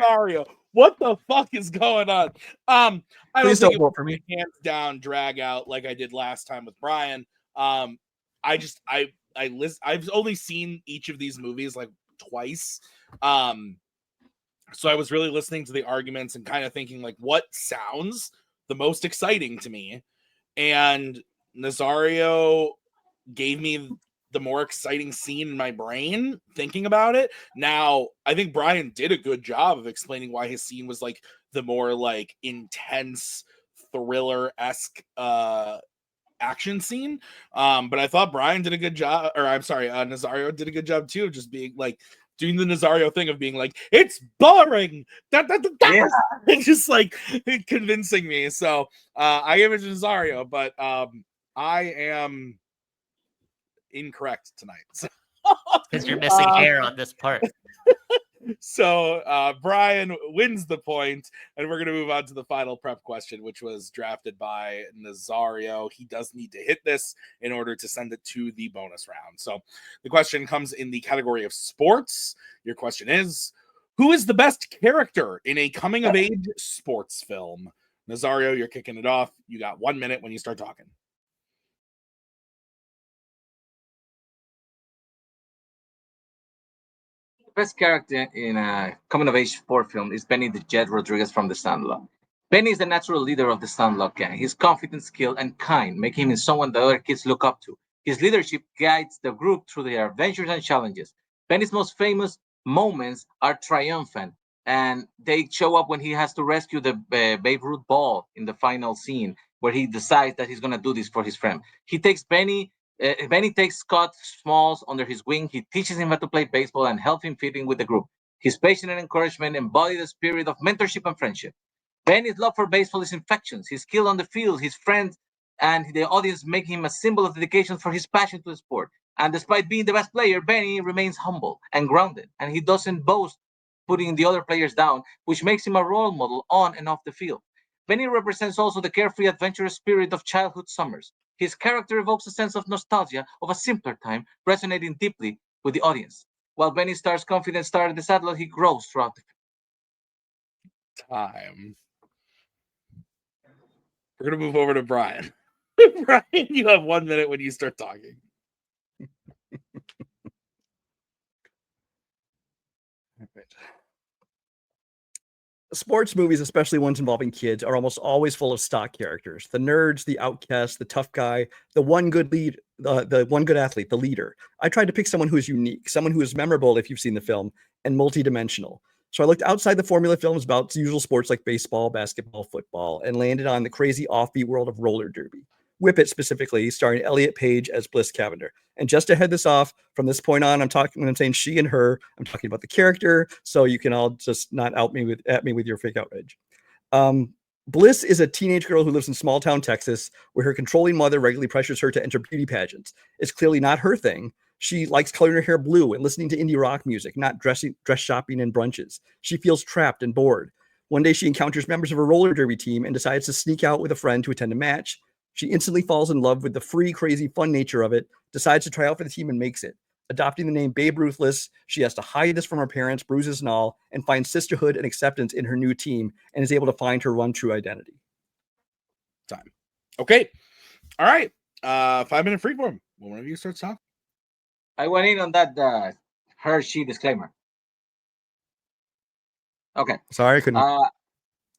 Nazario. What the fuck is going on? I Please don't think don't it vote for me. hands down drag out like I did last time with Brian. I've only seen each of these movies like twice. So I was really listening to the arguments and kind of thinking like what sounds the most exciting to me. And Nazario gave me the more exciting scene in my brain thinking about it. Now, I think Brian did a good job of explaining why his scene was like the more like intense thriller-esque action scene. But I thought Brian did a good job, or I'm sorry, Nazario did a good job too, of just being like doing the Nazario thing of being like, it's boring. Yeah. And just like convincing me. So I give it to Nazario, but I am incorrect tonight. Because you're missing hair on this part. So Brian wins the point, and we're going to move on to the final prep question, which was drafted by Nazario. He does need to hit this in order to send it to the bonus round. So the question comes in the category of sports. Your question is, who is the best character in a coming-of-age sports film? Nazario, you're kicking it off. You got 1 minute when you start talking. Best character in a coming-of-age sport film is Benny the Jet Rodriguez from The Sandlot. Benny is the natural leader of the Sandlot gang. He's confident, skilled, and kind, making him someone the other kids look up to. His leadership guides the group through their adventures and challenges. Benny's most famous moments are triumphant, and they show up when he has to rescue the Babe Ruth ball in the final scene, where he decides that he's going to do this for his friend. Benny takes Scott Smalls under his wing. He teaches him how to play baseball and helps him fit in with the group. His patience and encouragement embody the spirit of mentorship and friendship. Benny's love for baseball is infectious. His skill on the field, his friends, and the audience make him a symbol of dedication for his passion to the sport. And despite being the best player, Benny remains humble and grounded, and he doesn't boast putting the other players down, which makes him a role model on and off the field. Benny represents also the carefree, adventurous spirit of childhood summers. His character evokes a sense of nostalgia of a simpler time, resonating deeply with the audience. While Benny Star's confident star at the Sandlot, he grows throughout the time. We're going to move over to Brian. Brian, you have 1 minute when you start talking. Sports movies, especially ones involving kids, are almost always full of stock characters. The nerds, the outcast, the tough guy, the one good lead, the one good athlete, the leader. I tried to pick someone who is unique, someone who is memorable if you've seen the film, and multidimensional. So I looked outside the formula films about usual sports like baseball, basketball, football, and landed on the crazy offbeat world of roller derby. Whip It specifically, starring Elliot Page as Bliss Cavender. And just to head this off, from this point on, when I'm saying she and her, I'm talking about the character, so you can all just not at me with your fake outrage. Bliss is a teenage girl who lives in small town Texas, where her controlling mother regularly pressures her to enter beauty pageants. It's clearly not her thing. She likes coloring her hair blue and listening to indie rock music, not dress shopping and brunches. She feels trapped and bored. One day she encounters members of a roller derby team and decides to sneak out with a friend to attend a match. She instantly falls in love with the free, crazy, fun nature of it, decides to try out for the team and makes it. Adopting the name Babe Ruthless, she has to hide this from her parents, bruises and all, and find sisterhood and acceptance in her new team, and is able to find her one true identity. Time. Okay. All right. 5 minute freeform. One of you starts talking. I went in on that her/she disclaimer. Okay. Sorry, I couldn't.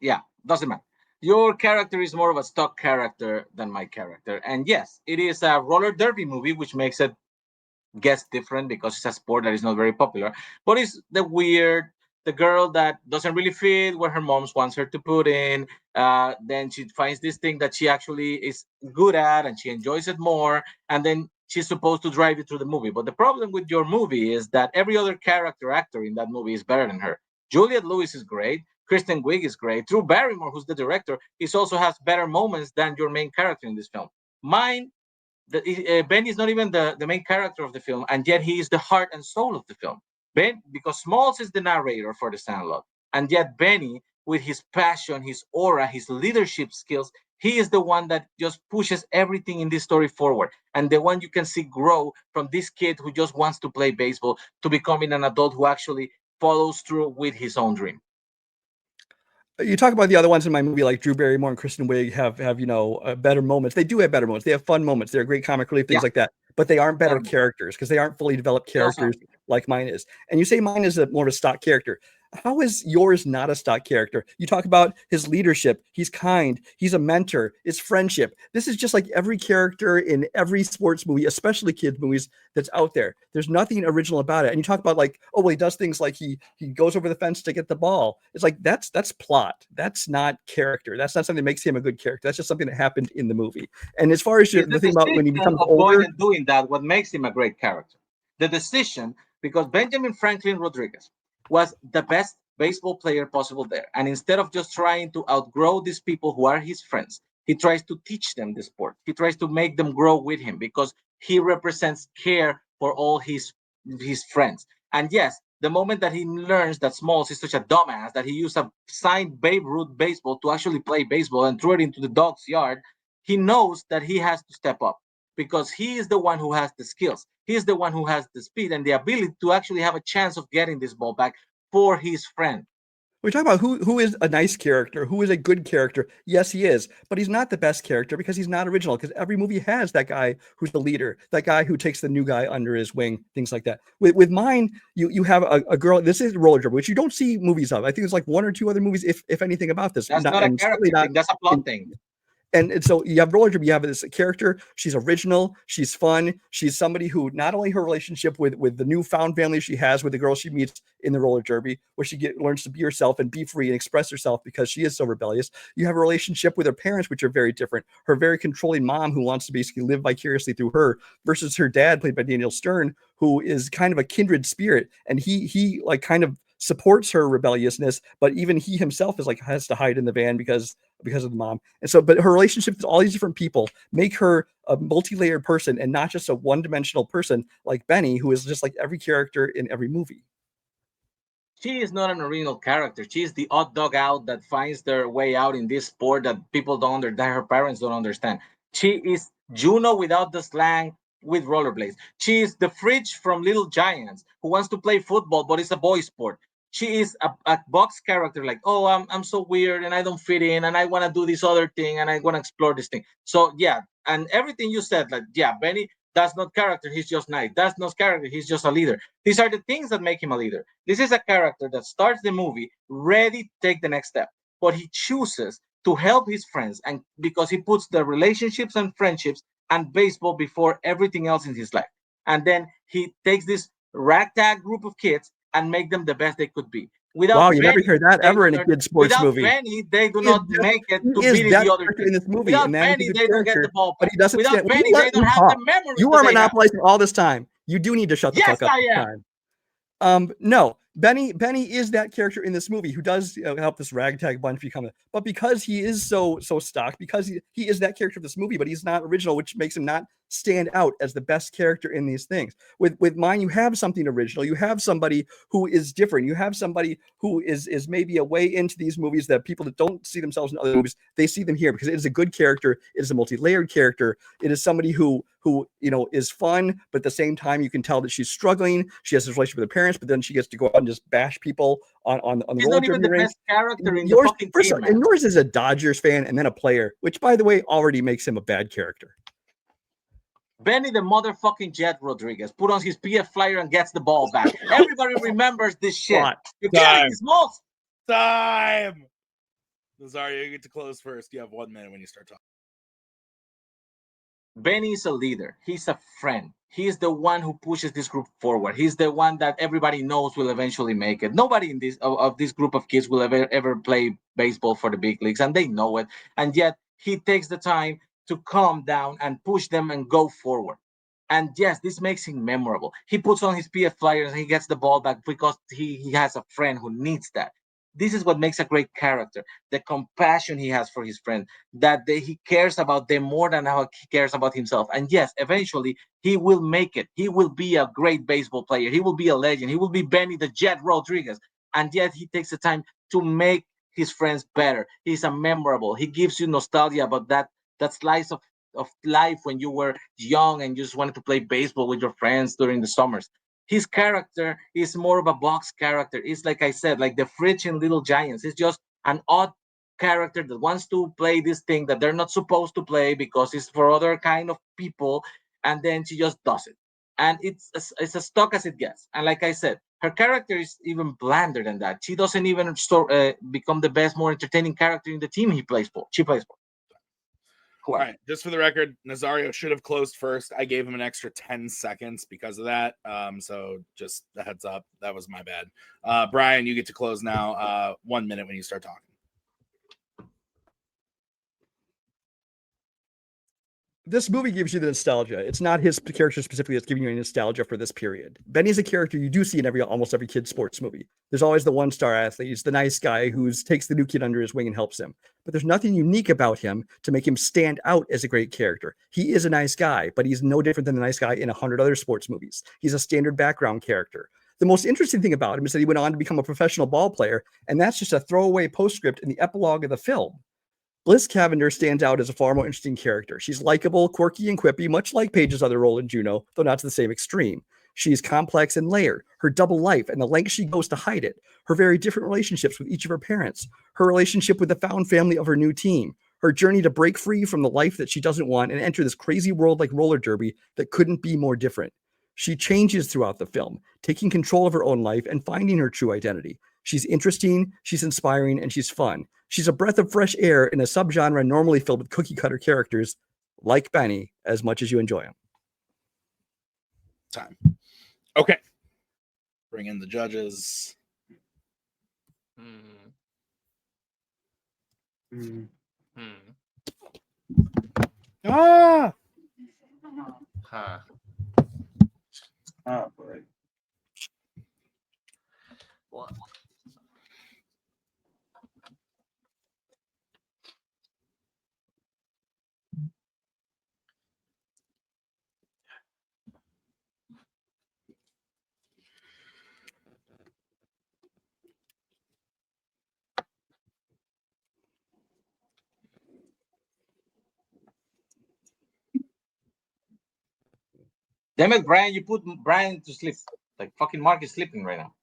Yeah, doesn't matter. Your character is more of a stock character than my character. And yes, it is a roller derby movie, which makes it guess different because it's a sport that is not very popular. But it's the girl that doesn't really fit where her mom wants her to put in. Then she finds this thing that she actually is good at and she enjoys it more. And then she's supposed to drive you through the movie. But the problem with your movie is that every other actor in that movie is better than her. Juliette Lewis is great. Kristen Wiig is great. Drew Barrymore, who's the director, also has better moments than your main character in this film. Ben is not even the main character of the film, and yet he is the heart and soul of the film. Ben, because Smalls is the narrator for The Sandlot, and yet Benny, with his passion, his aura, his leadership skills, He is the one that just pushes everything in this story forward, and the one you can see grow from this kid who just wants to play baseball to becoming an adult who actually follows through with his own dream. You talk about the other ones in my movie, like Drew Barrymore and Kristen Wiig have better moments. They do have better moments. They have fun moments. They're great comic relief, things like that. But they aren't better characters because they aren't fully developed characters like mine is. And you say mine is more of a stock character. How is yours not a stock character? You talk about his leadership. He's kind. He's a mentor. It's friendship. This is just like every character in every sports movie, especially kids movies, that's out there. There's nothing original about it. And you talk about like, oh, well, he does things like he goes over the fence to get the ball. It's like that's plot. That's not character. That's not something that makes him a good character. That's just something that happened in the movie. And as far as the thing about when he becomes older, doing that, what makes him a great character, the decision, because Benjamin Franklin Rodriguez was the best baseball player possible there. And instead of just trying to outgrow these people who are his friends, he tries to teach them the sport. He tries to make them grow with him because he represents care for all his friends. And yes, the moment that he learns that Smalls is such a dumbass that he used a signed Babe Ruth baseball to actually play baseball and threw it into the dog's yard, he knows that he has to step up because he is the one who has the skills. He is the one who has the speed and the ability to actually have a chance of getting this ball back for his friend. We're talking about who is a nice character, who is a good character. Yes, he is, but he's not the best character because he's not original. Because every movie has that guy who's the leader, that guy who takes the new guy under his wing, things like that. With mine, you have a girl. This is Roller Derby, which you don't see movies of. I think there's like one or two other movies, if anything, about this. That's not a character thing. That's a plot thing. And so you have Roller Derby, you have this character. She's original. She's fun. She's somebody who not only her relationship with the newfound family she has with the girl she meets in the Roller Derby, where she learns to be herself and be free and express herself because she is so rebellious. You have a relationship with her parents, which are very different. Her very controlling mom who wants to basically live vicariously through her versus her dad, played by Daniel Stern, who is kind of a kindred spirit. And he like kind of supports her rebelliousness, but even he himself is like has to hide in the van because of the mom. And so, but her relationship with all these different people make her a multi-layered person and not just a one-dimensional person like Benny, who is just like every character in every movie. She is not an original character. She is the odd dog out that finds their way out in this sport that people don't understand, that her parents don't understand. She is Juno without the slang with rollerblades. She is the Fridge from Little Giants who wants to play football, but it's a boy sport. She is a box character, like, oh, I'm so weird and I don't fit in and I want to do this other thing and I want to explore this thing. So yeah, and everything you said, like, yeah, Benny, that's not character, he's just nice. That's not character, he's just a leader. These are the things that make him a leader. This is a character that starts the movie ready to take the next step, but he chooses to help his friends, and because he puts the relationships and friendships and baseball before everything else in his life. And then he takes this ragtag group of kids and make them the best they could be. Without you never hear that ever in a kid sports movie. Without Benny, they do not make it to beat the other in this movie. Without Benny, they don't get the ball. But he doesn't. Without Benny, they don't have the memory. You are monopolizing all this time. You do need to shut the fuck up. Yes, I am. No, Benny is that character in this movie who does help this ragtag bunch become but because he is so stock, because he is that character of this movie, but he's not original, which makes him not stand out as the best character in these things. With mine, you have something original. You have somebody who is different. You have somebody who is maybe a way into these movies that people that don't see themselves in other movies, they see them here because it is a good character. It is a multi-layered character. It is somebody who is fun, but at the same time you can tell that she's struggling. She has this relationship with her parents, but then she gets to go out and just bash people on the He's not even the best character in yours, the fucking team, and yours is a Dodgers fan and then a player, which by the way already makes him a bad character. Benny the motherfucking Jet Rodriguez put on his PF flyer and gets the ball back. Everybody remembers this shit. You're getting his most time. Nazario, you get to close first. You have 1 minute when you start talking. Benny is a leader. He's a friend. He's the one who pushes this group forward. He's the one that everybody knows will eventually make it. Nobody in this group of kids will ever play baseball for the big leagues, and they know it. And yet he takes the time to calm down and push them and go forward. And yes, this makes him memorable. He puts on his PF flyers and he gets the ball back because he has a friend who needs that. This is what makes a great character. The compassion he has for his friend, that he cares about them more than how he cares about himself. And yes, eventually he will make it. He will be a great baseball player. He will be a legend. He will be Benny the Jet Rodriguez. And yet he takes the time to make his friends better. He's a memorable. He gives you nostalgia about that slice of life when you were young and you just wanted to play baseball with your friends during the summers. His character is more of a box character. It's like I said, like the Fridge in Little Giants. It's just an odd character that wants to play this thing that they're not supposed to play because it's for other kind of people, and then she just does it, and it's as stuck as it gets. And like I said, her character is even blander than that. She doesn't even become the best, more entertaining character in the team he plays for. She plays for. All right, just for the record, Nazario should have closed first. I gave him an extra 10 seconds because of that. So just a heads up, that was my bad. Brian, you get to close now. 1 minute when you start talking. This movie gives you the nostalgia. It's not his character specifically that's giving you any nostalgia for this period. Benny's a character you do see in almost every kid's sports movie. There's always the one-star athlete. He's the nice guy who takes the new kid under his wing and helps him. But there's nothing unique about him to make him stand out as a great character. He is a nice guy, but he's no different than the nice guy in 100 other sports movies. He's a standard background character. The most interesting thing about him is that he went on to become a professional ball player, and that's just a throwaway postscript in the epilogue of the film. Bliss Cavender stands out as a far more interesting character. She's likable, quirky, and quippy, much like Paige's other role in Juno, though not to the same extreme. She's complex and layered, her double life and the length she goes to hide it, her very different relationships with each of her parents, her relationship with the found family of her new team, her journey to break free from the life that she doesn't want and enter this crazy world like roller derby that couldn't be more different. She changes throughout the film, taking control of her own life and finding her true identity. She's interesting, she's inspiring, and she's fun. She's a breath of fresh air in a subgenre normally filled with cookie-cutter characters like Benny, as much as you enjoy him. Time. Okay. Bring in the judges. Ah! Huh. Oh, boy. What? Damn it, Brian! You put Brian to sleep. Like fucking Mark is sleeping right now.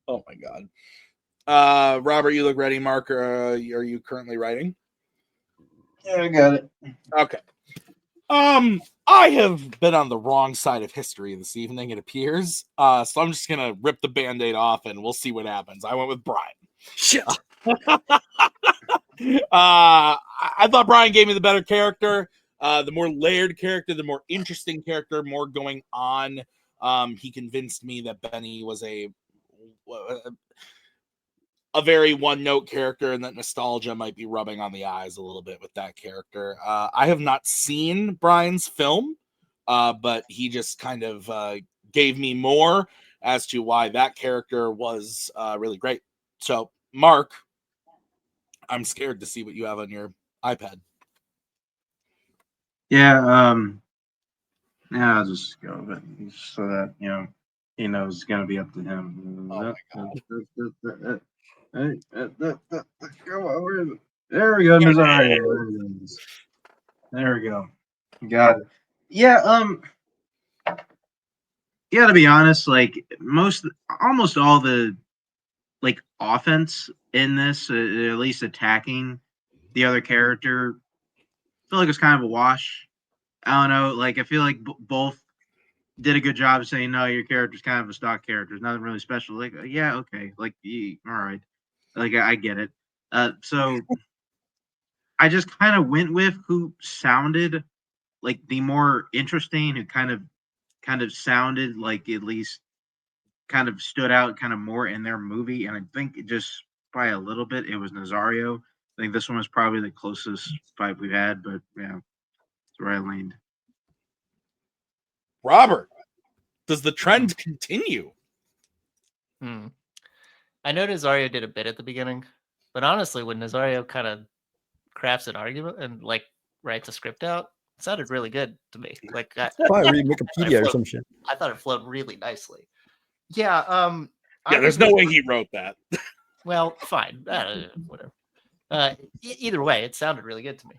Oh my god. Robert, you look ready. Mark, are you currently writing? Yeah, I got it. Okay. I have been on the wrong side of history this evening, it appears. So I'm just gonna rip the band-aid off and we'll see what happens. I went with Brian. Shit. I thought Brian gave me the better character, the more layered character, the more interesting character, more going on. He convinced me that Benny was a very one-note character and that nostalgia might be rubbing on the eyes a little bit with that character. I have not seen Brian's film, but he just kind of gave me more as to why that character was really great. So, Mark, I'm scared to see what you have on your iPad. Yeah, yeah, I'll just go with it so that, he knows it's going to be up to him. Oh my God. Come on, where is it? There we go, Nazario. There we go. Got it. Yeah, yeah, to be honest, like almost all the offense in this, at least attacking the other character, I feel like it's kind of a wash. I don't know. Like, I feel like both did a good job of saying, no, your character's kind of a stock character. It's nothing really special. Like, yeah, okay. Like, all right. Like, I get it. So I just kind of went with who sounded like the more interesting, who kind of sounded like at least kind of stood out kind of more in their movie. And I think it just by a little bit, it was Nazario. I think this one was probably the closest fight we've had, but yeah, it's where I leaned. Robert, does the trend continue? I know Nazario did a bit at the beginning, but honestly, when Nazario kind of crafts an argument and writes a script out, it sounded really good to me. Like, Probably read Wikipedia or some shit. I thought it flowed really nicely. Yeah, Yeah, there's no way he wrote that. Well, fine. Whatever. Either way, it sounded really good to me.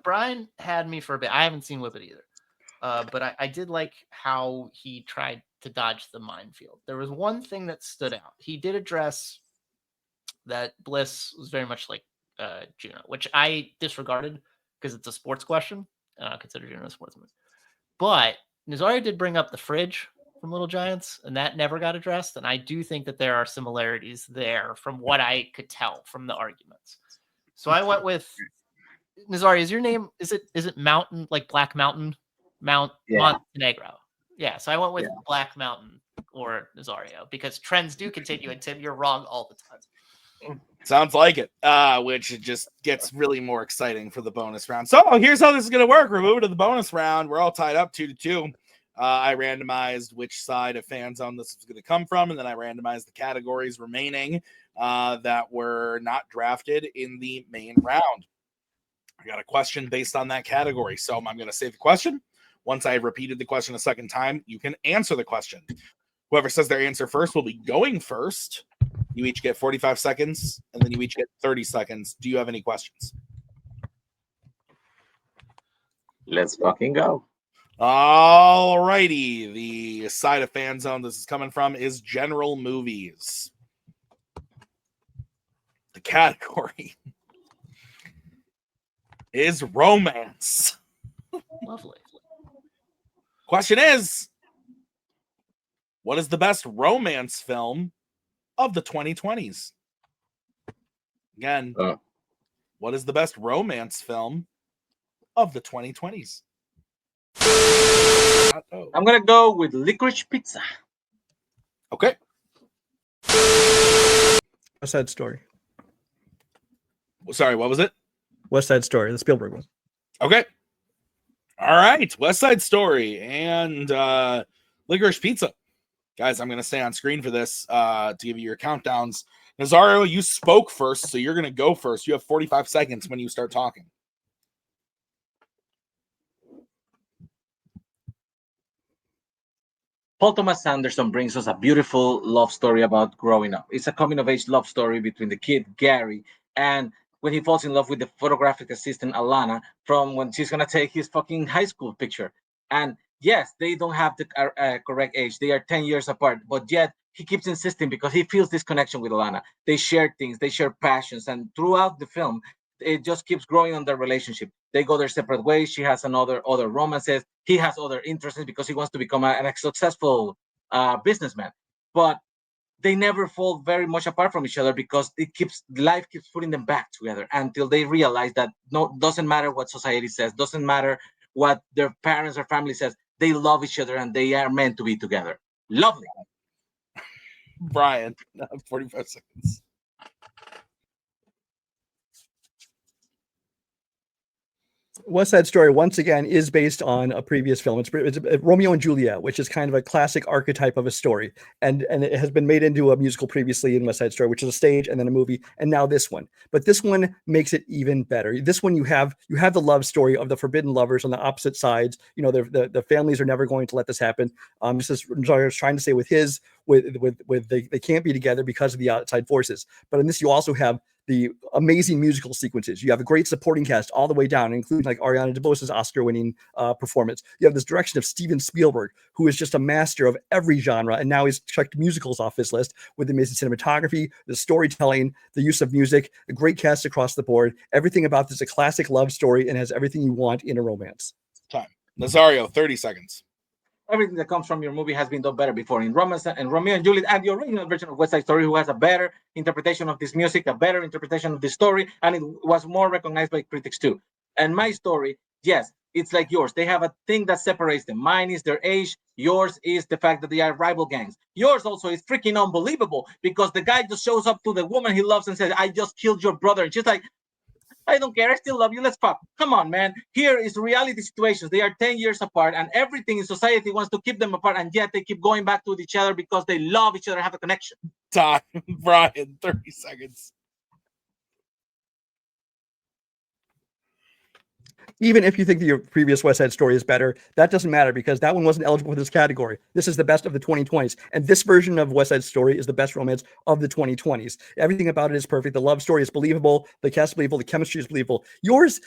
Brian had me for a bit. I haven't seen Whip It either. But I did like how he tried to dodge the minefield. There was one thing that stood out. He did address that Bliss was very much like Juno, which I disregarded because it's a sports question. Consider Juno a sportsman. But Nazario did bring up the fridge from Little Giants, and that never got addressed. And I do think that there are similarities there from what I could tell from the arguments. So I went with Nazario. Is your name, is it Mountain, like Black Mountain? Montenegro. Yeah, so I went with Black Mountain or Nazario because trends do continue, and Tim, you're wrong all the time. Sounds like it, which just gets really more exciting for the bonus round. So here's how this is going to work. We're moving to the bonus round. We're all tied up 2-2. I randomized which side of Fanzone this is going to come from, and then I randomized the categories remaining that were not drafted in the main round. I got a question based on that category, so I'm going to say the question. Once I have repeated the question a second time, you can answer the question. Whoever says their answer first will be going first. You each get 45 seconds, and then you each get 30 seconds. Do you have any questions? Let's fucking go. All righty. The side of Fanzone this is coming from is general movies. The category is romance. Lovely. Question is, what is the best romance film of the 2020s? Again, what is the best romance film of the 2020s? I'm going to go with Licorice Pizza. Okay. West Side Story. Sorry, what was it? West Side Story, the Spielberg one. Okay. All right. West Side Story and Licorice Pizza. Guys, I'm going to stay on screen for this to give you your countdowns. Nazario, you spoke first, so you're going to go first. You have 45 seconds when you start talking. Paul Thomas Anderson brings us a beautiful love story about growing up. It's a coming-of-age love story between the kid, Gary, and when he falls in love with the photographic assistant, Alana, from when she's going to take his fucking high school picture. And yes, they don't have the correct age. They are 10 years apart, but yet he keeps insisting because he feels this connection with Alana. They share things, they share passions, and throughout the film, it just keeps growing on their relationship. They go their separate ways. She has other romances. He has other interests because he wants to become a successful businessman. But they never fall very much apart from each other because life keeps putting them back together until they realize that doesn't matter what society says, doesn't matter what their parents or family says. They love each other and they are meant to be together. Lovely. Brian, 45 seconds. West Side Story, once again, is based on a previous film. It's Romeo and Juliet, which is kind of a classic archetype of a story. And it has been made into a musical previously in West Side Story, which is a stage and then a movie, and now this one. But this one makes it even better. This one, you have the love story of the forbidden lovers on the opposite sides. You know, the families are never going to let this happen. This is Nazario was trying to say they can't be together because of the outside forces. But in this, you also have the amazing musical sequences. You have a great supporting cast all the way down, including like Ariana DeBose's Oscar-winning performance. You have this direction of Steven Spielberg, who is just a master of every genre, and now he's checked musicals off his list with the amazing cinematography, the storytelling, the use of music, a great cast across the board. Everything about this is a classic love story and has everything you want in a romance. Time. Nazario, 30 seconds. Everything that comes from your movie has been done better before in Romance and Romeo and Juliet, and the original version of West Side Story, who has a better interpretation of this music, a better interpretation of this story, and it was more recognized by critics too. And my story, yes, it's like yours. They have a thing that separates them. Mine is their age. Yours is the fact that they are rival gangs. Yours also is freaking unbelievable because the guy just shows up to the woman he loves and says, "I just killed your brother." And she's like, "I don't care. I still love you. Let's pop." Come on, man. Here is reality situations. They are 10 years apart, and everything in society wants to keep them apart, and yet they keep going back to each other because they love each other and have a connection. Time. Brian, 30 seconds. Even if you think that your previous West Side Story is better, that doesn't matter because that one wasn't eligible for this category. This is the best of the 2020s. And this version of West Side Story is the best romance of the 2020s. Everything about it is perfect. The love story is believable. The cast is believable. The chemistry is believable. Yours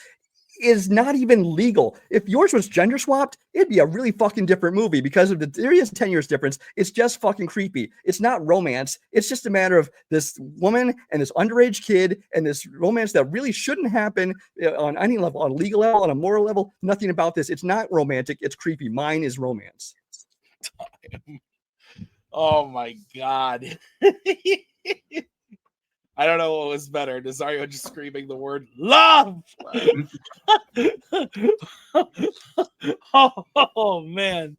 is not even legal. If yours was gender swapped, it'd be a really fucking different movie because of there is 10 years difference. It's just fucking creepy. It's not romance. It's just a matter of this woman and this underage kid and this romance that really shouldn't happen on any level, on a legal level, on a moral level. Nothing about this. It's not romantic. It's creepy. Mine is romance. Oh my God. I don't know what was better. Nazario just screaming the word love. Oh man.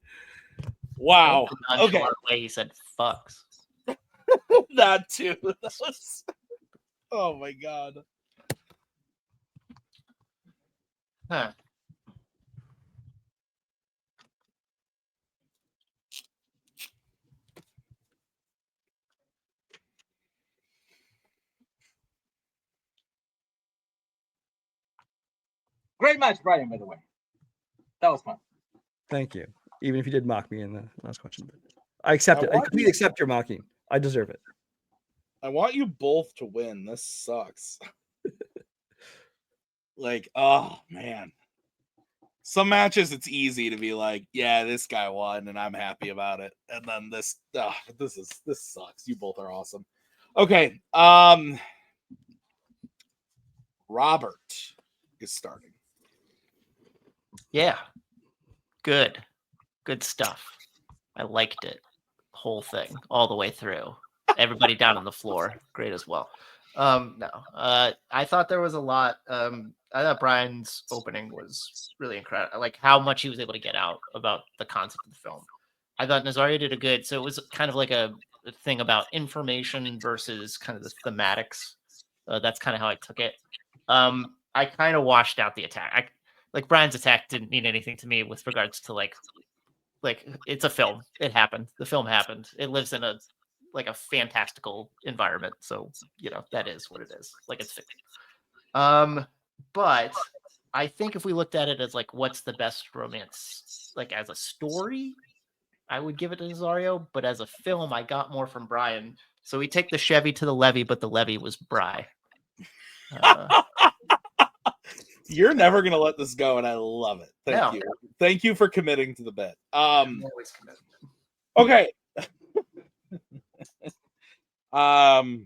Wow. Okay. Way he said fucks. That too. That was... Oh my God. Huh. Great match, Brian, by the way. That was fun. Thank you. Even if you did mock me in the last question. I accept it. I completely accept your mocking. I deserve it. I want you both to win. This sucks. Like, oh man. Some matches it's easy to be like, yeah, this guy won and I'm happy about it. And then this sucks. You both are awesome. Okay. Robert is starting. Yeah. Good stuff. I liked it. Whole thing all the way through. Everybody down on the floor. Great as well. I thought there was a lot. I thought Brian's opening was really incredible. Like how much he was able to get out about the concept of the film. I thought Nazario did a good. So it was kind of like a thing about information versus kind of the thematics. That's kind of how I took it. I kind of washed out the attack. Like Brian's attack didn't mean anything to me with regards to like it's a film. It happened. The film happened. It lives in a fantastical environment. So, that is what it is. Like it's fiction. But I think if we looked at it as like, what's the best romance, like as a story, I would give it to Nazario. But as a film, I got more from Brian. So we take the Chevy to the levee, but the levee was Bry. You're never gonna let this go, and I love it. Thank you. Thank you for committing to the bet. I'm always committed. Okay. I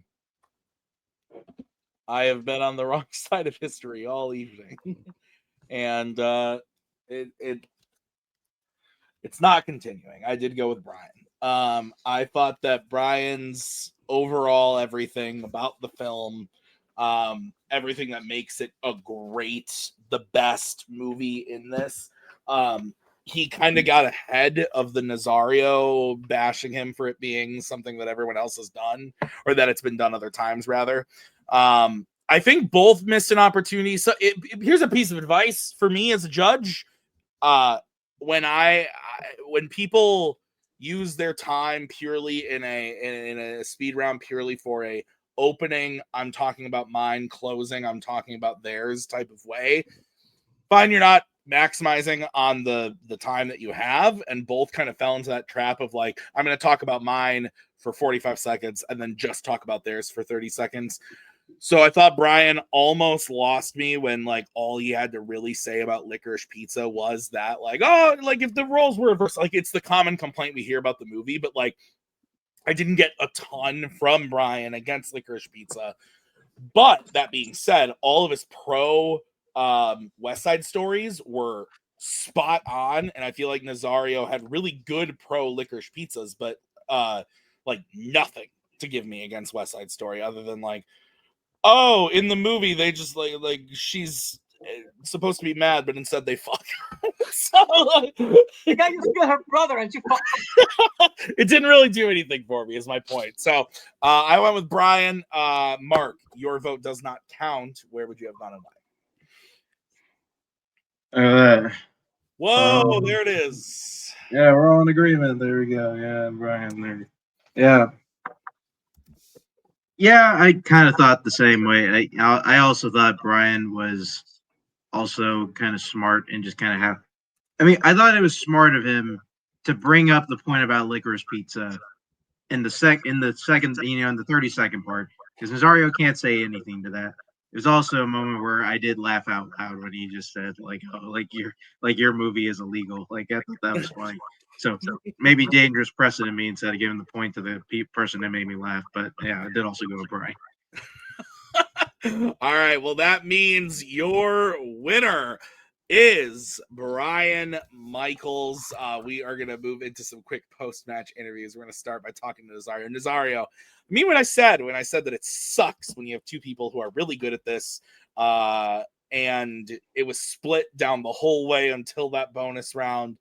have been on the wrong side of history all evening, and it's not continuing. I did go with Brian. I thought that Brian's overall everything about the film, everything that makes it the best movie in this. He kind of got ahead of the Nazario bashing him for it being something that everyone else has done, or that it's been done other times, rather. I think both missed an opportunity. So here's a piece of advice for me as a judge. When people use their time purely in a speed round purely for a opening, I'm talking about mine, closing, I'm talking about theirs type of way. Fine, you're not maximizing on the time that you have, and both kind of fell into that trap of like, I'm going to talk about mine for 45 seconds and then just talk about theirs for 30 seconds. So I thought Brian almost lost me when like all he had to really say about Licorice Pizza was that like, oh, like if the roles were reversed, like it's the common complaint we hear about the movie, but like I didn't get a ton from Brian against Licorice Pizza. But that being said, all of his pro West Side Stories were spot on, and I feel like Nazario had really good pro Licorice Pizzas, but like nothing to give me against West Side Story other than like, oh, in the movie they just like she's supposed to be mad, but instead they fuck. So like, the guy just killed her brother and she fucked. It didn't really do anything for me, is my point. So I went with Brian. Mark, your vote does not count. Where would you have gone tonight? Whoa, there it is. Yeah, we're all in agreement. There we go. Yeah, Brian there. Yeah. Yeah, I kind of thought the same way. I also thought Brian was also kind of smart and just kind of have. I mean, I thought it was smart of him to bring up the point about licorice pizza in the second, in the 30-second part, because Nazario can't say anything to that. There's also a moment where I did laugh out loud when he just said, like, "Oh, like your movie is illegal." Like, I thought that was funny. So maybe dangerous precedent me instead of giving the point to the person that made me laugh. But yeah, I did also go with Brian. All right. Well, that means your winner is Brian Michaels. We are going to move into some quick post-match interviews. We're going to start by talking to Nazario. Nazario, I mean when I said that it sucks when you have two people who are really good at this, and it was split down the whole way until that bonus round.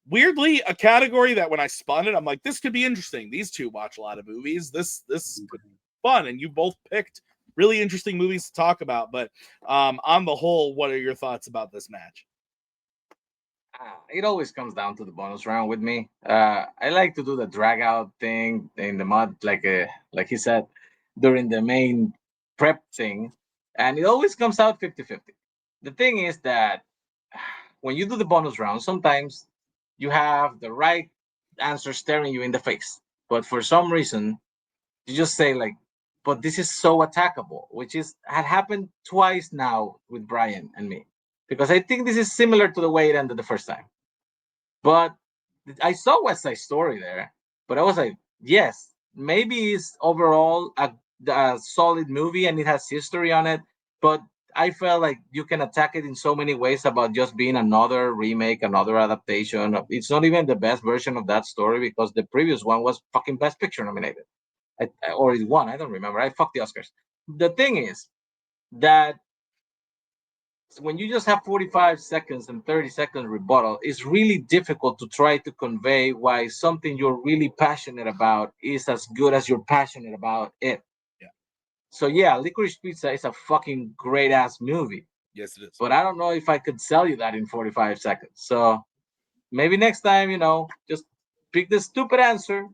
Weirdly, a category that when I spun it, I'm like, this could be interesting. These two watch a lot of movies. This could be fun, and you both picked really interesting movies to talk about. But on the whole, what are your thoughts about this match? It always comes down to the bonus round with me. I like to do the drag out thing in the mud, like he said, during the main prep thing. And it always comes out 50-50. The thing is that when you do the bonus round, sometimes you have the right answer staring you in the face. But for some reason, you just say like, but this is so attackable, which had happened twice now with Brian and me. Because I think this is similar to the way it ended the first time. But I saw West Side Story there, but I was like, yes, maybe it's overall a solid movie and it has history on it, but I felt like you can attack it in so many ways about just being another remake, another adaptation. It's not even the best version of that story because the previous one was fucking Best Picture nominated. Or it won, I don't remember. I fucked the Oscars. The thing is that when you just have 45 seconds and 30-second rebuttal, it's really difficult to try to convey why something you're really passionate about is as good as you're passionate about it. Yeah. So yeah, Licorice Pizza is a fucking great ass movie. Yes, it is. But I don't know if I could sell you that in 45 seconds. So maybe next time, just pick the stupid answer,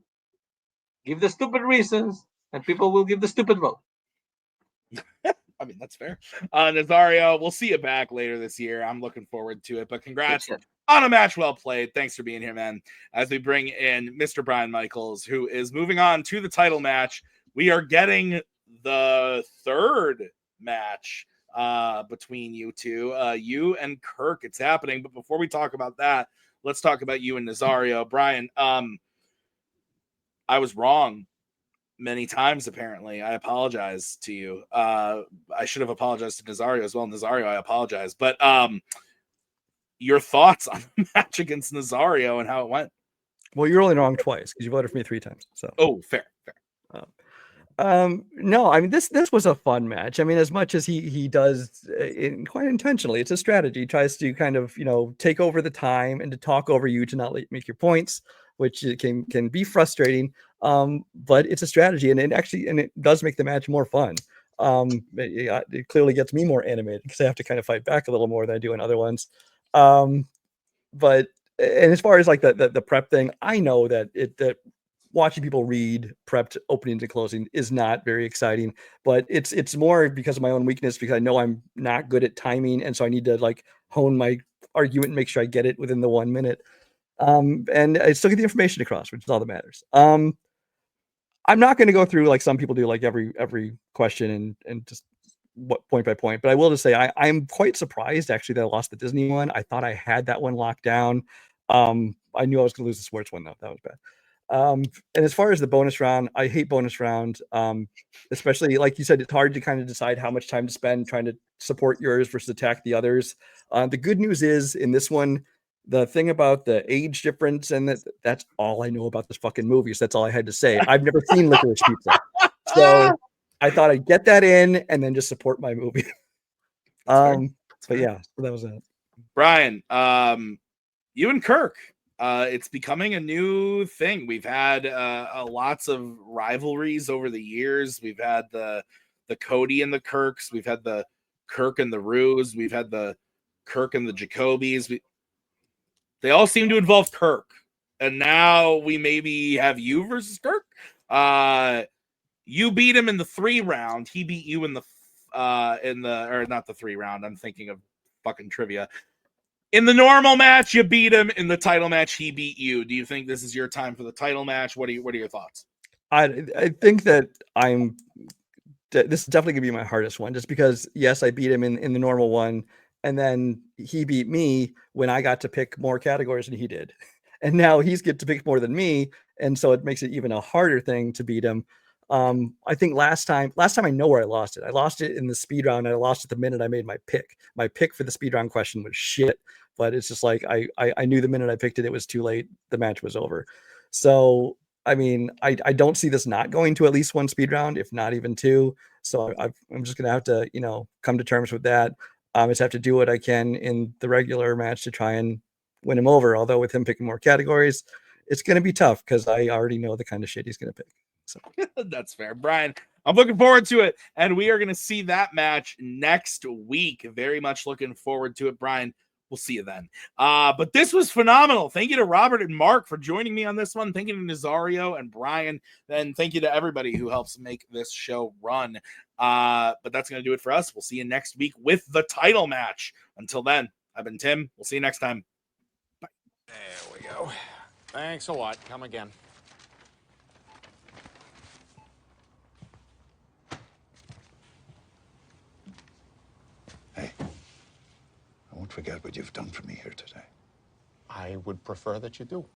give the stupid reasons, and people will give the stupid vote. I mean, that's fair. Nazario, we'll see you back later this year. I'm looking forward to it. But congrats on a match well played. Thanks for being here, man. As we bring in Mr. Brian Michaels, who is moving on to the title match. We are getting the third match between you two. You and Kirk, it's happening. But before we talk about that, let's talk about you and Nazario. Brian, I was wrong many times, apparently. I apologize to you. I should have apologized to Nazario as well. Nazario, I apologize. But your thoughts on the match against Nazario and how it went? Well, you're only wrong twice because you voted for me 3 times. So fair. No, I mean this was a fun match. I mean, as much as he does quite intentionally, it's a strategy. He tries to kind of take over the time and to talk over you to not make your points, which can be frustrating. But it's a strategy, and it does make the match more fun. It clearly gets me more animated because I have to kind of fight back a little more than I do in other ones. But as far as like the prep thing, I know that watching people read prepped openings and closing is not very exciting, but it's more because of my own weakness, because I know I'm not good at timing, and so I need to like hone my argument and make sure I get it within the 1 minute. And I still get the information across, which is all that matters. I'm not going to go through like some people do, like every question and just point by point, but I will just say I'm quite surprised actually that I lost the Disney one. I thought I had that one locked down. I knew I was going to lose the sports one though. That was bad. And as far as the bonus round, I hate bonus round. Especially like you said, it's hard to kind of decide how much time to spend trying to support yours versus attack the others. The good news is in this one, the thing about the age difference, and that's all I know about this fucking movie. So that's all I had to say. I've never seen Licorice Pizza. So I thought I'd get that in and then just support my movie. But yeah, so that was it. Brian, you and Kirk, it's becoming a new thing. We've had lots of rivalries over the years. We've had the Cody and the Kirks. We've had the Kirk and the Ruse. We've had the Kirk and the Jacobys. They all seem to involve Kirk. And now we maybe have you versus Kirk. You beat him in the 3 round. He beat you in the or not the 3 round. I'm thinking of fucking trivia. In the normal match, you beat him. In the title match, he beat you. Do you think this is your time for the title match? What are your thoughts? I think that this is definitely gonna be my hardest one, just because yes, I beat him in the normal one, and then he beat me when I got to pick more categories than he did, and now he's get to pick more than me, and so it makes it even a harder thing to beat him. I think last time I know where I lost it. I lost it in the speed round. And I lost it the minute I made my pick. My pick for the speed round question was shit, but it's just like I knew the minute I picked it, it was too late. The match was over. So I mean, I don't see this not going to at least one speed round, if not even two. So I'm just gonna have to, come to terms with that. I just have to do what I can in the regular match to try and win him over. Although with him picking more categories, it's gonna be tough because I already know the kind of shit he's gonna pick. So That's fair, Brian. I'm looking forward to it, and we are going to see that match next week. Very much looking forward to it, Brian. We'll see you then. But this was phenomenal. Thank you to Robert and Mark for joining me on this one. Thank you to Nazario and Brian. And thank you to everybody who helps make this show run. But that's going to do it for us. We'll see you next week with the title match. Until then, I've been Tim. We'll see you next time. Bye. There we go. Thanks a lot. Come again. Hey, I won't forget what you've done for me here today. I would prefer that you do.